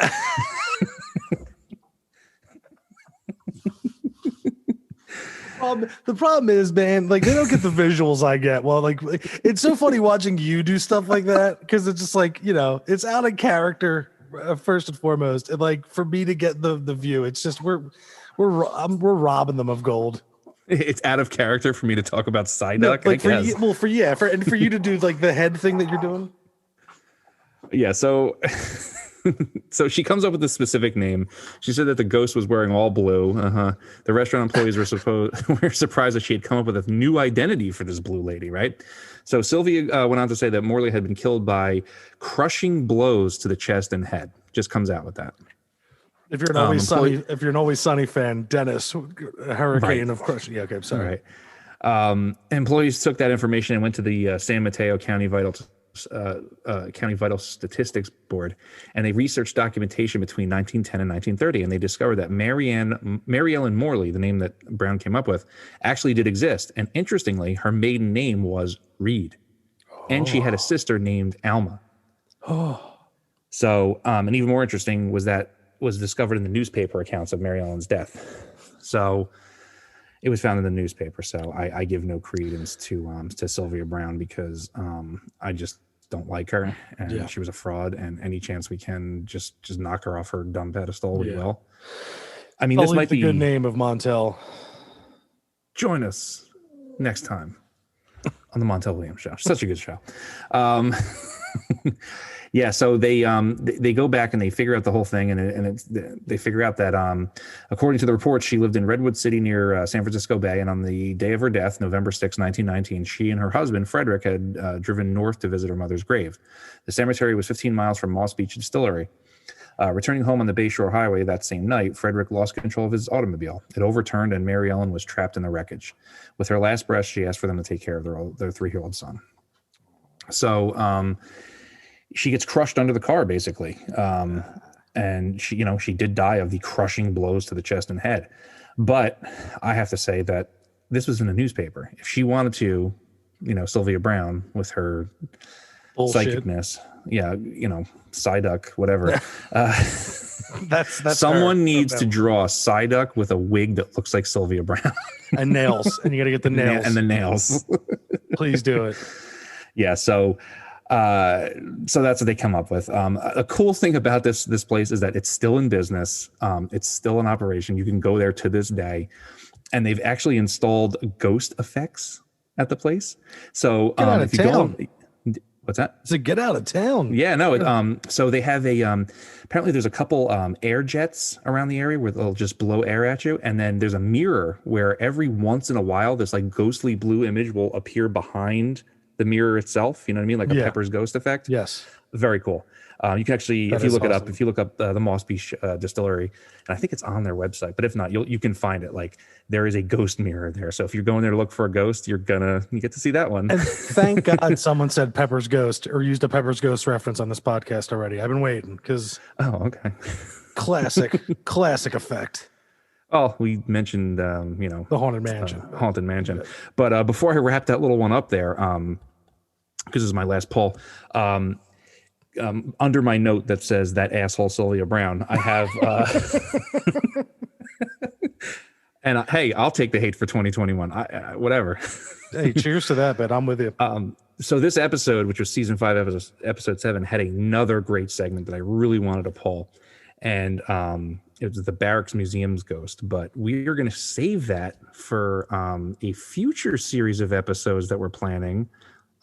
B: The problem is, man, like they don't get the visuals I get. Well, like it's so funny watching you do stuff like that because it's just like it's out of character first and foremost, and like for me to get the view, it's just we're robbing them of gold.
C: It's out of character for me to talk about Psyduck.
B: No, like for you to do like the head thing that you're doing.
C: Yeah, so she comes up with a specific name. She said that the ghost was wearing all blue. The restaurant employees were surprised that she had come up with a new identity for this blue lady, right? So Sylvia went on to say that Morley had been killed by crushing blows to the chest and head. Just comes out with that.
B: If you're an Always Sunny fan, Dennis, a hurricane of crushing. Yeah, okay, I'm sorry.
C: Right. Employees took that information and went to the San Mateo County Vital Statistics Board, and they researched documentation between 1910 and 1930, and they discovered that Mary Ellen Morley, the name that Brown came up with, actually did exist. And interestingly, her maiden name was Reed, and she had a sister named Alma. So, and even more interesting was discovered in the newspaper accounts of Mary Ellen's death. So it was found in the newspaper. So I give no credence to Sylvia Brown because I just don't like her, and she was a fraud. And any chance we can just knock her off her dumb pedestal, we will. I mean, this might be
B: a good name of Montel.
C: Join us next time on the Montel Williams Show. Such a good show. Yeah, so they go back and they figure out the whole thing, and they figure out that according to the report, she lived in Redwood City near San Francisco Bay, and on the day of her death, November 6, 1919, she and her husband, Frederick, had driven north to visit her mother's grave. The cemetery was 15 miles from Moss Beach Distillery. Returning home on the Bayshore Highway that same night, Frederick lost control of his automobile. It overturned, and Mary Ellen was trapped in the wreckage. With her last breath, she asked for them to take care of their 3-year-old son. So, she gets crushed under the car, basically. And she did die of the crushing blows to the chest and head. But I have to say that this was in the newspaper. If she wanted to, Sylvia Brown with her psychicness, Psyduck, whatever.
B: That's
C: someone needs to draw a Psyduck with a wig that looks like Sylvia Brown.
B: And nails. And you got to get the nails.
C: And the nails.
B: Please do it.
C: Yeah, so that's what they come up with. A cool thing about this place is that it's still in business. It's still in operation. You can go there to this day, and they've actually installed ghost effects at the place. So if you go, what's that?
B: It's a get out of town.
C: Yeah, no. So they have apparently there's a couple air jets around the area where they'll just blow air at you, and then there's a mirror where every once in a while this like ghostly blue image will appear behind the mirror itself, you know what I mean? Like a Pepper's ghost effect.
B: Yes.
C: Very cool. You can actually, if you look up the Moss Beach Distillery, and I think it's on their website, but if not, you can find it. Like there is a ghost mirror there. So if you're going there to look for a ghost, you get to see that one.
B: And thank God someone said Pepper's Ghost or used a Pepper's Ghost reference on this podcast already. I've been waiting because.
C: Oh, okay.
B: classic effect.
C: Oh, we mentioned,
B: the Haunted Mansion.
C: Haunted Mansion. Yeah. But before I wrap that little one up there, because this is my last poll, under my note that says that asshole Sylvia Brown, I have, and hey, I'll take the hate for 2021. Whatever.
B: Hey, cheers to that, but I'm with you.
C: So this episode, which was season 5, episode 7, had another great segment that I really wanted to pull, and it was the Barracks Museum's ghost. But we are going to save that for a future series of episodes that we're planning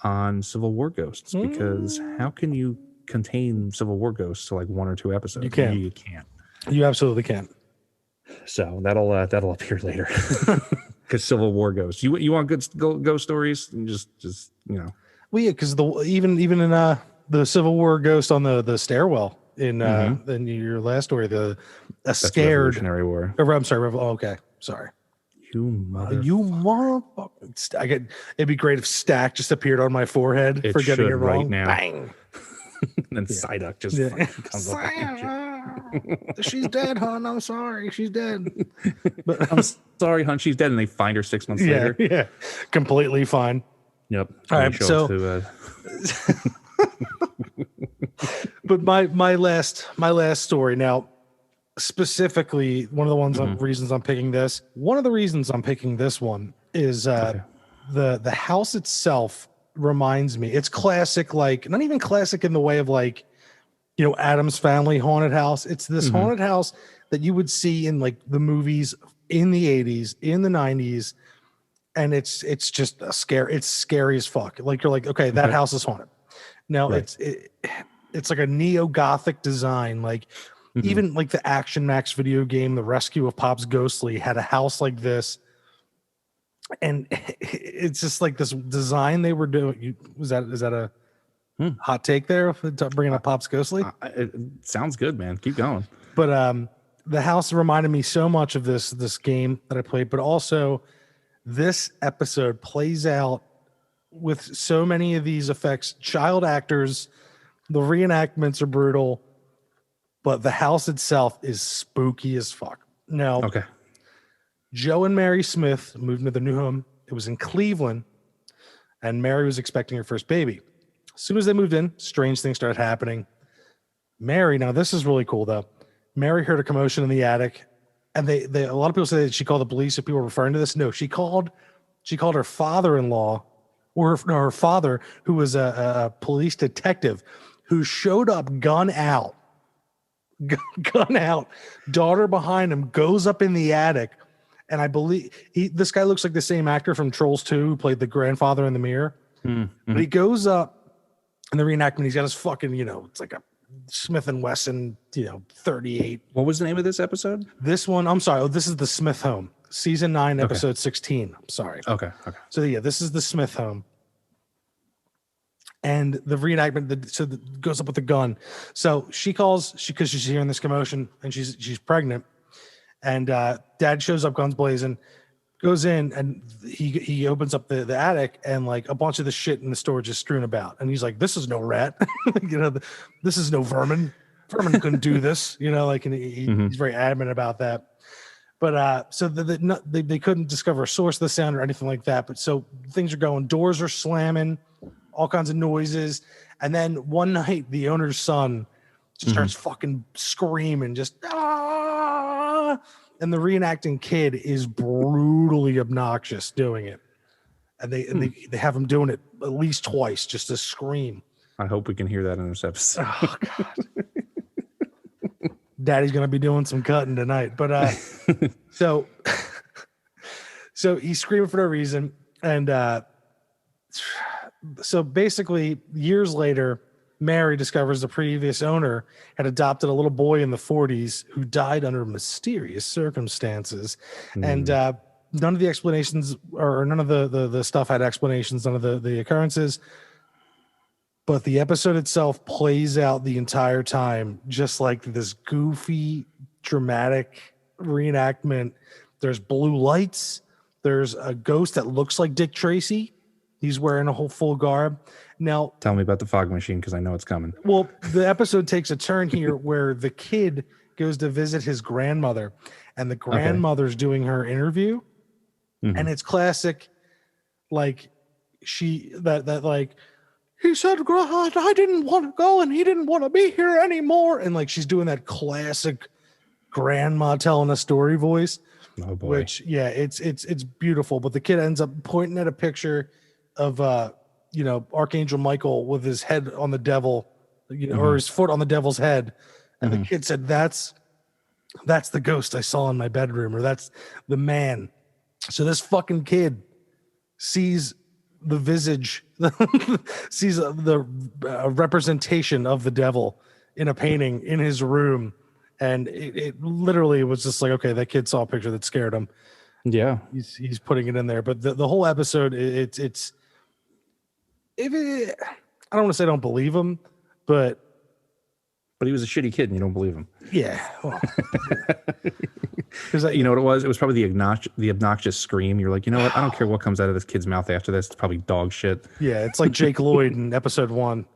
C: on Civil War ghosts, because how can you contain Civil War ghosts to like 1 or 2 episodes.
B: You can't.
C: You can't.
B: You absolutely can't.
C: So that'll appear later because Civil War ghosts. You want good ghost stories? Just
B: Well, yeah, because even in the Civil War ghost on the stairwell in your last story,
C: That's
B: scared
C: Revolutionary War.
B: I'm sorry. Okay, sorry.
C: You
B: motherfucker! It'd be great if Stack just appeared on my forehead for getting it wrong.
C: Right now.
B: Bang.
C: And then Psyduck just comes up.
B: She's dead, hon. I'm sorry. She's dead. But
C: I'm sorry, hon. She's dead. And they find her 6 months later.
B: Yeah. Completely fine.
C: Yep.
B: All right. So, but my last story now, specifically, one of the ones reasons I'm picking this. One of the reasons I'm picking this one is the house itself reminds me. It's classic, like not even classic in the way of like, Addams Family haunted house. It's this haunted house that you would see in like the movies in the 80s, in the 90s, and it's just a scare. It's scary as fuck. Like you're like, okay, that house is haunted. Now it's like a neo-gothic design. Like even like the Action Max video game, The Rescue of Pops Ghostly, had a house like this. And it's just like this design they were doing. Is that a hot take there? Bringing up Pops Ghostly?
C: It sounds good, man. Keep going.
B: But the house reminded me so much of this game that I played, but also this episode plays out with so many of these effects. Child actors, the reenactments are brutal, but the house itself is spooky as fuck. Now, Joe and Mary Smith moved into their new home. It was in Cleveland, and Mary was expecting her first baby. As soon as they moved in, strange things started happening. Mary, now this is really cool though. Mary heard a commotion in the attic, and they a lot of people say that she called the police. If people were referring to this, no, she called her father-in-law, or her father, who was a police detective, who showed up, gun out, daughter behind him, goes up in the attic. And I believe this guy looks like the same actor from Trolls 2 who played the grandfather in the mirror. But he goes up in the reenactment. He's got his fucking, it's like a Smith & Wesson, 38.
C: What was the name of this episode?
B: This one, I'm sorry. This is the Smith home. Season 9, episode 16. I'm sorry.
C: Okay.
B: So yeah, this is the Smith home. And the reenactment, goes up with the gun. So she calls, because she's hearing this commotion, and she's pregnant. And dad shows up, guns blazing, goes in, and he opens up the attic, and like a bunch of the shit in the storage is strewn about. And he's like, this is no rat. This is no vermin. Vermin couldn't do this, and he's very adamant about that. But so they couldn't discover a source of the sound or anything like that. But so things are going, doors are slamming, all kinds of noises. And then one night, the owner's son just starts fucking screaming, just and the reenacting kid is brutally obnoxious doing it, and they have him doing it at least twice just to scream.
C: I hope we can hear that in this episode.
B: Oh God, Daddy's gonna be doing some cutting tonight, but so he's screaming for no reason, and so basically years later, Mary discovers the previous owner had adopted a little boy in the 40s who died under mysterious circumstances. And none of the explanations, or none of the stuff had explanations, none of the occurrences. But the episode itself plays out the entire time just like this goofy, dramatic reenactment. There's blue lights. There's a ghost that looks like Dick Tracy. He's wearing a whole full garb. Now,
C: tell me about the fog machine, because I know it's coming.
B: Well, the episode takes a turn here where the kid goes to visit his grandmother, and the grandmother's doing her interview, and it's classic, like he said, I didn't want to go, and he didn't want to be here anymore, and like she's doing that classic grandma telling a story voice.
C: Oh boy.
B: Which it's beautiful, but the kid ends up pointing at a picture of Archangel Michael with his head on the devil, or his foot on the devil's head, and the kid said, that's the ghost I saw in my bedroom, or that's the man. So this fucking kid sees the visage, sees the representation of the devil in a painting in his room. And it literally was just like, okay, that kid saw a picture that scared him.
C: Yeah.
B: He's putting it in there. But the whole episode, I don't want to say I don't believe him, but
C: he was a shitty kid and you don't believe him.
B: Yeah. Well,
C: you know what it was? It was probably the obnoxious scream. You're like, you know what? I don't care what comes out of this kid's mouth after this. It's probably dog shit.
B: Yeah, it's like Jake Lloyd in episode 1.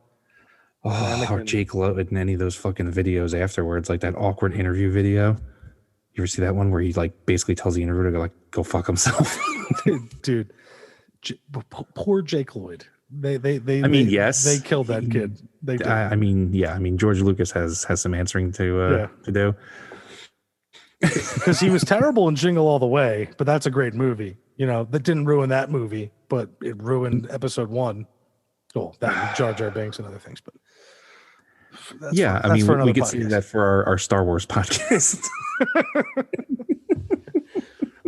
C: Or Jake Lloyd in any of those fucking videos afterwards, like that awkward interview video. You ever see that one where he like basically tells the interviewer to go fuck himself?
B: Dude, poor Jake Lloyd.
C: Yes,
B: they killed that kid. They did.
C: I mean, George Lucas has some answering to do.
B: Because he was terrible in Jingle All the Way, but that's a great movie. You know, that didn't ruin that movie, but it ruined episode 1. Oh, that Jar Jar Binks and other things. But
C: we could see that for our Star Wars podcast.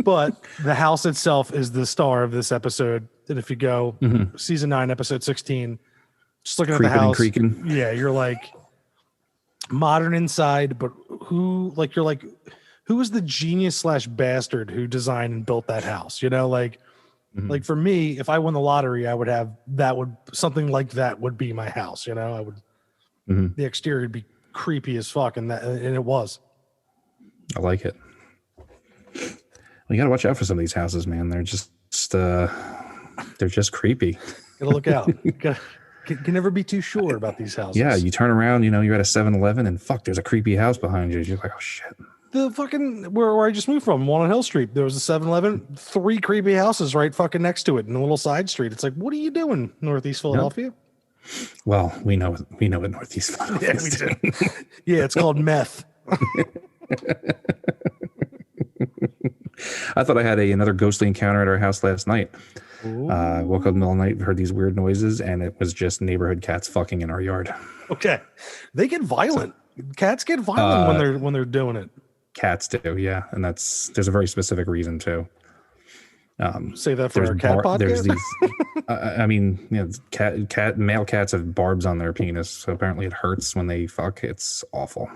B: But the house itself is the star of this episode. And if you go season 9, episode 16, just looking at the house, yeah, you're like modern inside, but who is the genius / bastard who designed and built that house? You know, like for me, if I won the lottery, I would have something like that would be my house. You know, I would. The exterior would be creepy as fuck, and it was.
C: I like it. Well, you got to watch out for some of these houses, man. They're just creepy.
B: Gotta look out. Can never be too sure about these houses.
C: Yeah, you turn around, you're at a 7-Eleven, and fuck, there's a creepy house behind you. You're like, oh shit.
B: The fucking where I just moved from, Walnut Hill Street, there was a 7-Eleven, 3 creepy houses right fucking next to it in a little side street. It's like, what are you doing, Northeast Philadelphia?
C: Yep. Well, we know what Northeast Philadelphia is.
B: Yeah, we do. Yeah, it's called meth.
C: I thought I had another ghostly encounter at our house last night. Woke up in the middle of the night, heard these weird noises, and it was just neighborhood cats fucking in our yard.
B: Okay, they get violent. Cats get violent when they're doing it.
C: Cats do, yeah, and there's a very specific reason too.
B: Say that for our cat podcast.
C: There's these. Male cats have barbs on their penis, so apparently it hurts when they fuck. It's awful.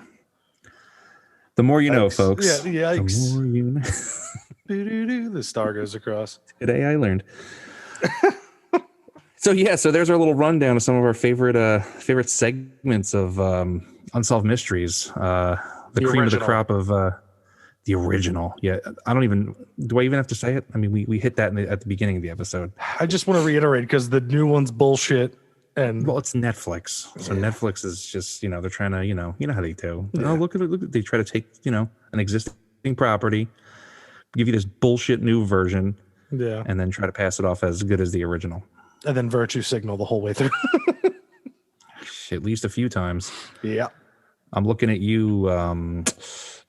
C: The more you know, folks.
B: Yeah, yikes.
C: The more you know.
B: The star goes across.
C: Today I learned. So there's our little rundown of some of our favorite segments of Unsolved Mysteries. The cream of the crop of the original. Yeah, do I even have to say it? I mean, we hit that at the beginning of the episode.
B: I just want to reiterate because the new one's bullshit. And
C: well, it's Netflix. So Netflix is just, they're trying to, you know how they do. Yeah. Oh, look at it. They try to take, an existing property, give you this bullshit new version.
B: Yeah.
C: And then try to pass it off as good as the original.
B: And then virtue signal the whole way through.
C: At least a few times.
B: Yeah.
C: I'm looking at you,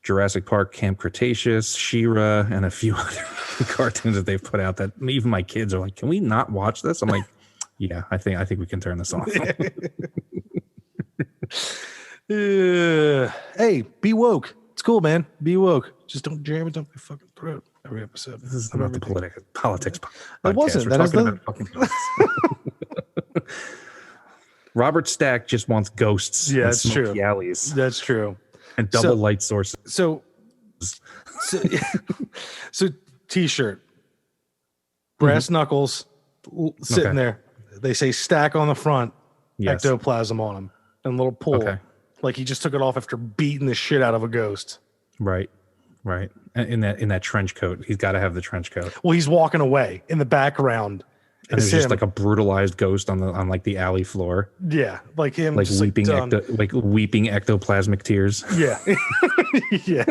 C: Jurassic Park, Camp Cretaceous, She-Ra, and a few other cartoons that they've put out that even my kids are like, can we not watch this? I'm like, yeah, I think we can turn this off.
B: Hey, be woke. It's cool, man. Be woke. Just don't jam it up your fucking throat every episode.
C: This is not the politics podcast.
B: It wasn't. That is
C: Robert Stack just wants ghosts.
B: Yeah, that's true.
C: Alleys.
B: That's true.
C: And double light sources.
B: So T-shirt, brass knuckles sitting there. They say stack on the front, ectoplasm on them, and a little pull. Okay. Like he just took it off after beating the shit out of a ghost.
C: Right. In that trench coat. He's got to have the trench coat.
B: Well, he's walking away in the background.
C: And there's just like a brutalized ghost on like the alley floor.
B: Yeah, like him,
C: like weeping, weeping ectoplasmic tears.
B: Yeah, yeah.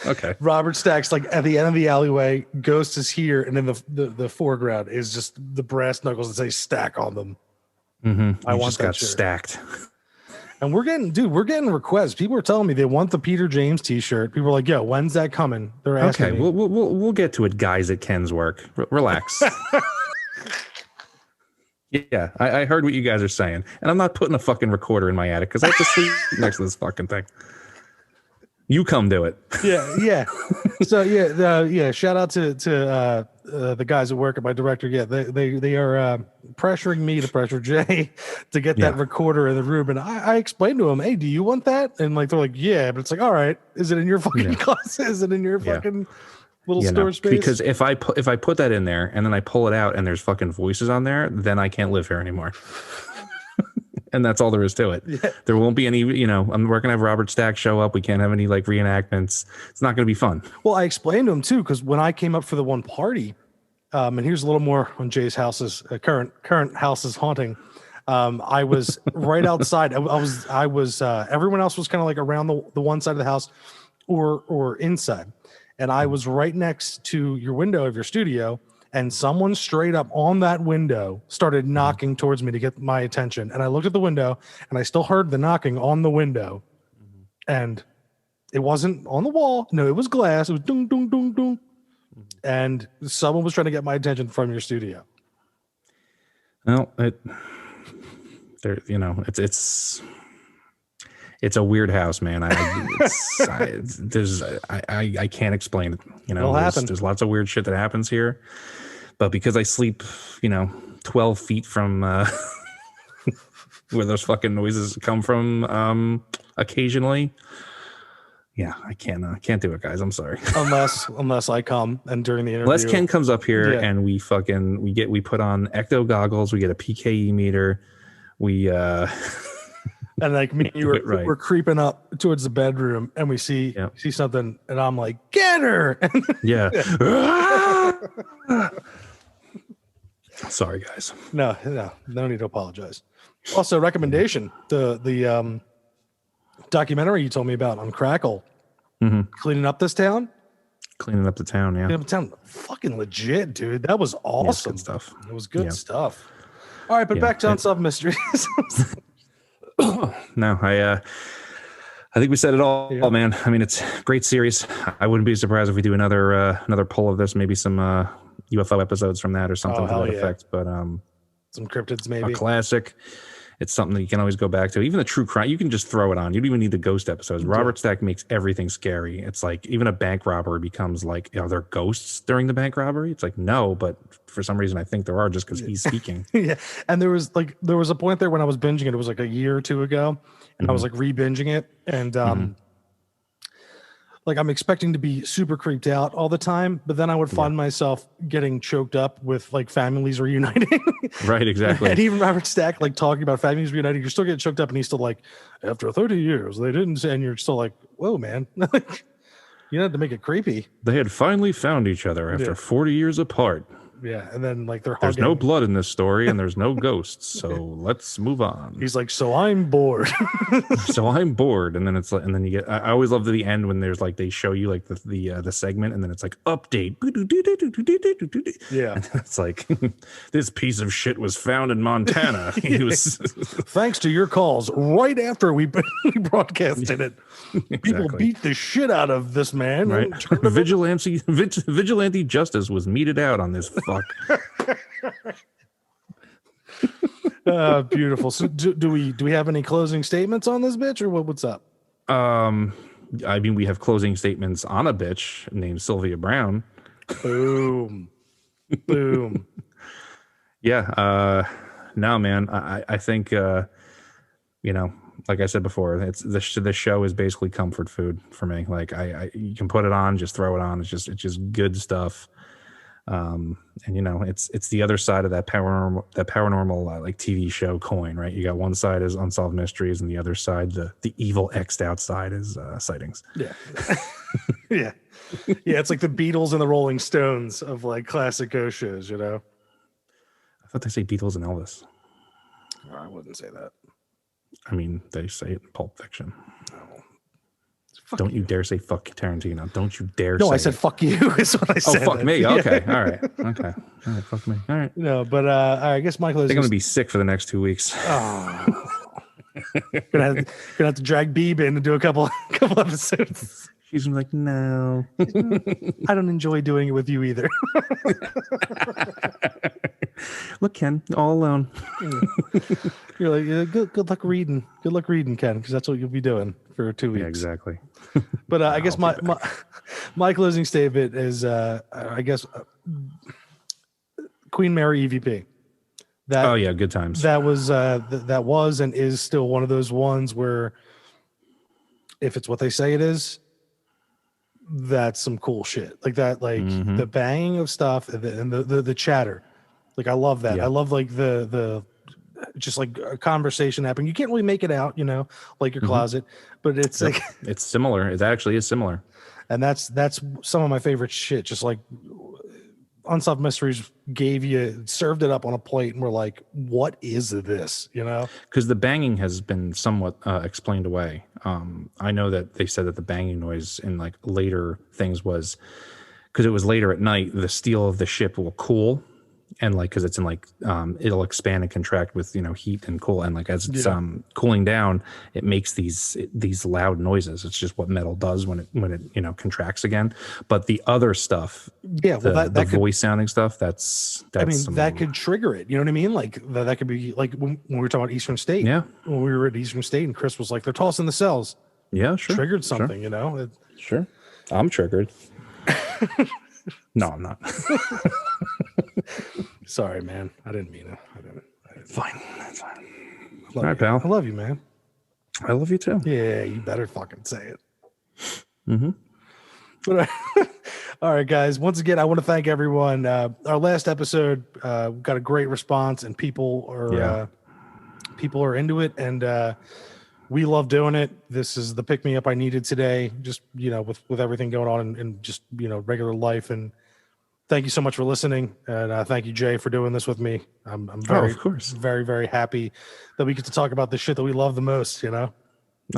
C: Okay.
B: Robert Stack's like at the end of the alleyway. Ghost is here, and in the foreground is just the brass knuckles that say "stack" on them.
C: Mm-hmm.
B: I want
C: just
B: that
C: got
B: shirt.
C: Stacked.
B: And we're getting requests. People are telling me they want the Peter James T-shirt. People are like, "Yo, when's that coming?" They're asking.
C: Okay,
B: me.
C: we'll get to it, guys. At Ken's work. Relax. Yeah, I heard what you guys are saying, and I'm not putting a fucking recorder in my attic because I have to sleep next to this fucking thing. You come do it.
B: Yeah. So yeah. Shout out to the guys that work at my director, they are pressuring me to pressure Jay to get that recorder in the room. And I explained to him, hey, do you want that? And like they're like, yeah, but it's like, all right, is it in your fucking closet? Is it in your fucking little storage space?
C: Because if I put that in there and then I pull it out and there's fucking voices on there, then I can't live here anymore. And that's all there is to it. Yeah. There won't be any, we're going to have Robert Stack show up. We can't have any like reenactments. It's not going to be fun.
B: Well, I explained to him too, because when I came up for the one party, and here's a little more on Jay's house's current house's haunting. I was right outside. I was everyone else was kind of like around the one side of the house or inside. And I was right next to your window of your studio. And someone straight up on that window started knocking towards me to get my attention. And I looked at the window and I still heard the knocking on the window. And it wasn't on the wall. No, it was glass. It was ding, ding, ding, ding. And someone was trying to get my attention from your studio.
C: Well, it's a weird house, man. I can't explain it. There's lots of weird shit that happens here. But because I sleep, 12 feet from where those fucking noises come from occasionally. Yeah, I can't do it, guys. I'm sorry.
B: Unless I come and during the interview.
C: Unless Ken comes up here and we put on ecto goggles, we get a PKE meter, we and
B: like me and you we're creeping up towards the bedroom and we see something and I'm like, get her.
C: Yeah. Sorry, guys.
B: No need to apologize. Also, recommendation, the documentary you told me about on Crackle, cleaning up this town.
C: Cleaning up the town, yeah.
B: Cleaning up the town, fucking legit, dude. That was awesome.
C: Good stuff.
B: It was good stuff. All right, but back to Unsolved Mysteries.
C: No, I think we said it all, man. I mean, it's a great series. I wouldn't be surprised if we do another pull of this, maybe some UFO episodes from that or something to that effect. But
B: some cryptids, maybe.
C: A classic. It's something that you can always go back to. Even the true crime, you can just throw it on. You don't even need the ghost episodes. Robert Stack makes everything scary. It's like even a bank robbery becomes like, are there ghosts during the bank robbery? It's like, no, but for some reason I think there are just because he's speaking.
B: Yeah. And there was a point there when I was binging it. It was like a year or two ago. And I was like re-binging it. And like I'm expecting to be super creeped out all the time, but then I would find myself getting choked up with like families reuniting.
C: Right, exactly.
B: And even Robert Stack like talking about families reuniting, you're still getting choked up, and he's still like, after 30 years, they didn't say, and you're still like, whoa, man. You had to make it creepy.
C: They had finally found each other after 40 years apart.
B: Yeah, and then like they're
C: there's
B: hugging.
C: no blood in this story, and there's no ghosts, so let's move on.
B: He's like, so I'm bored.
C: So I'm bored, and then it's like, and then you get. I always love the end when there's like they show you like the segment, and then it's like update.
B: Yeah,
C: and it's like this piece of shit was found in Montana. He was
B: thanks to your calls right after we broadcasted it.
C: Exactly.
B: People beat the shit out of this man.
C: Right? Vigilante justice was meted out on this fuck.
B: Beautiful. So do we have any closing statements on this bitch, or what's up?
C: I mean, we have closing statements on a bitch named Sylvia Brown.
B: Boom. Boom.
C: Yeah. No, man. I think like I said before, it's the show is basically comfort food for me. Like you can put it on, just throw it on. It's just good stuff. And it's the other side of that paranormal like TV show coin, right? You got one side is Unsolved Mysteries, and the other side, the evil X'd out side, is sightings.
B: Yeah. Yeah. Yeah. It's like the Beatles and the Rolling Stones of like classic ghost shows,
C: I thought they say Beatles and Elvis.
B: Oh, I wouldn't say that.
C: I mean, they say it in Pulp Fiction. Don't you dare say fuck Tarantino. Don't you dare say
B: I said fuck you is what I said.
C: Oh, fuck me. Okay. All right. Okay. All right. Fuck me. All right.
B: No, but I guess Michael is...
C: I think I'm going to be sick for the next 2 weeks.
B: Oh. gonna have to drag Beeb in to do a couple episodes.
C: She's like, no.
B: I don't enjoy doing it with you either.
C: Look, Ken, all alone.
B: You're like, yeah, good luck reading. Good luck reading, Ken, because that's what you'll be doing for 2 weeks.
C: Yeah, exactly.
B: But I guess my closing statement is, Queen Mary EVP.
C: Oh yeah, good times.
B: That was that was and is still one of those ones where, if it's what they say it is, that's some cool shit. Like that, like the banging of stuff and the chatter. Like I love that.
C: Yeah.
B: I love like the just like a conversation happening. You can't really make it out, like your closet, but it's like
C: it's similar. It actually is similar.
B: And that's some of my favorite shit. Just like Unsolved Mysteries served it up on a plate, and we're like, what is this?
C: Because the banging has been somewhat explained away. I know that they said that the banging noise in like later things was because it was later at night. The steel of the ship will cool, and like because it's in like it'll expand and contract with heat and cool, and like as it's cooling down, it makes these loud noises. It's just what metal does when it contracts again. But the other stuff, the voice sounding stuff, that's
B: I mean, that could trigger it. You know what I mean? Like that could be like when we were talking about Eastern State.
C: Yeah,
B: when we were at Eastern State, and Chris was like, "They're tossing the cells."
C: Yeah, sure.
B: Triggered something,
C: Sure, I'm triggered. No, I'm not.
B: Sorry, man. I didn't mean it.
C: Fine. That's fine.
B: All
C: right, pal.
B: I love you, man.
C: I love you too.
B: Yeah, you better fucking say it.
C: Mm-hmm.
B: But, all right, guys. Once again, I want to thank everyone. Our last episode got a great response, and people are into it, and we love doing it. This is the pick me up I needed today, just with everything going on and just regular life. And thank you so much for listening, and thank you, Jay, for doing this with me. I'm very,
C: of course,
B: very, very happy that we get to talk about the shit that we love the most.
C: Oh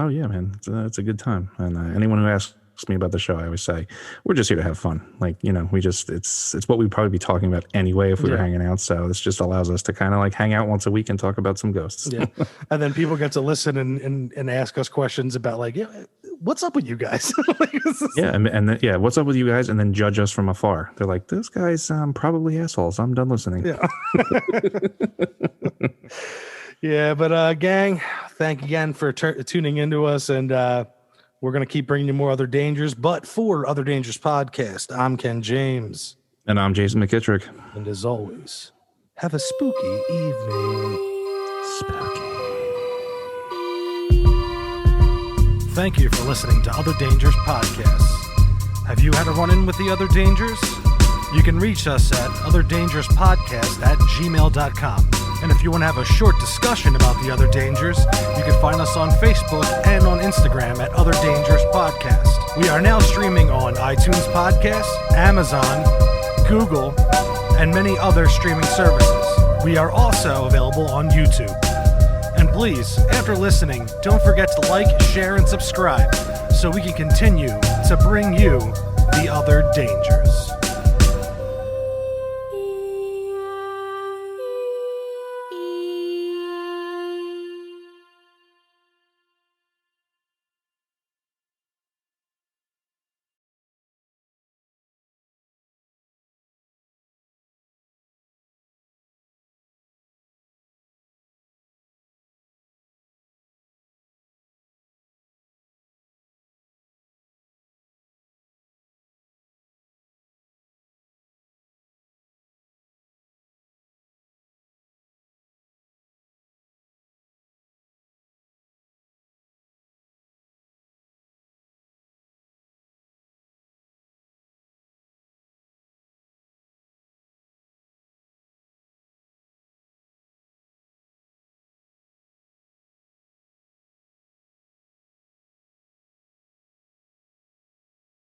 C: yeah, man, it's a good time. And anyone who asks me about the show, I always say we're just here to have fun. Like we just it's what we'd probably be talking about anyway if we were hanging out. So this just allows us to kind of like hang out once a week and talk about some ghosts.
B: Yeah, and then people get to listen and ask us questions about like, what's up with you guys?
C: and then, what's up with you guys? And then judge us from afar. They're like, those guys probably assholes. I'm done listening.
B: Yeah. Yeah, but gang, thank you again for tuning into us, and we're going to keep bringing you more Other Dangers. But for Other Dangers Podcast, I'm Ken James.
C: And I'm Jason McKittrick.
B: And as always, have a spooky evening.
C: Spooky.
B: Thank you for listening to Other Dangers Podcasts. Have you had a run-in with the Other Dangers? You can reach us at otherdangerspodcast@gmail.com. And if you want to have a short discussion about the Other Dangers, you can find us on Facebook and on Instagram at Other Dangers Podcast. We are now streaming on iTunes Podcasts, Amazon, Google, and many other streaming services. We are also available on YouTube. And please, after listening, don't forget to like, share, and subscribe so we can continue to bring you the Other Dangers.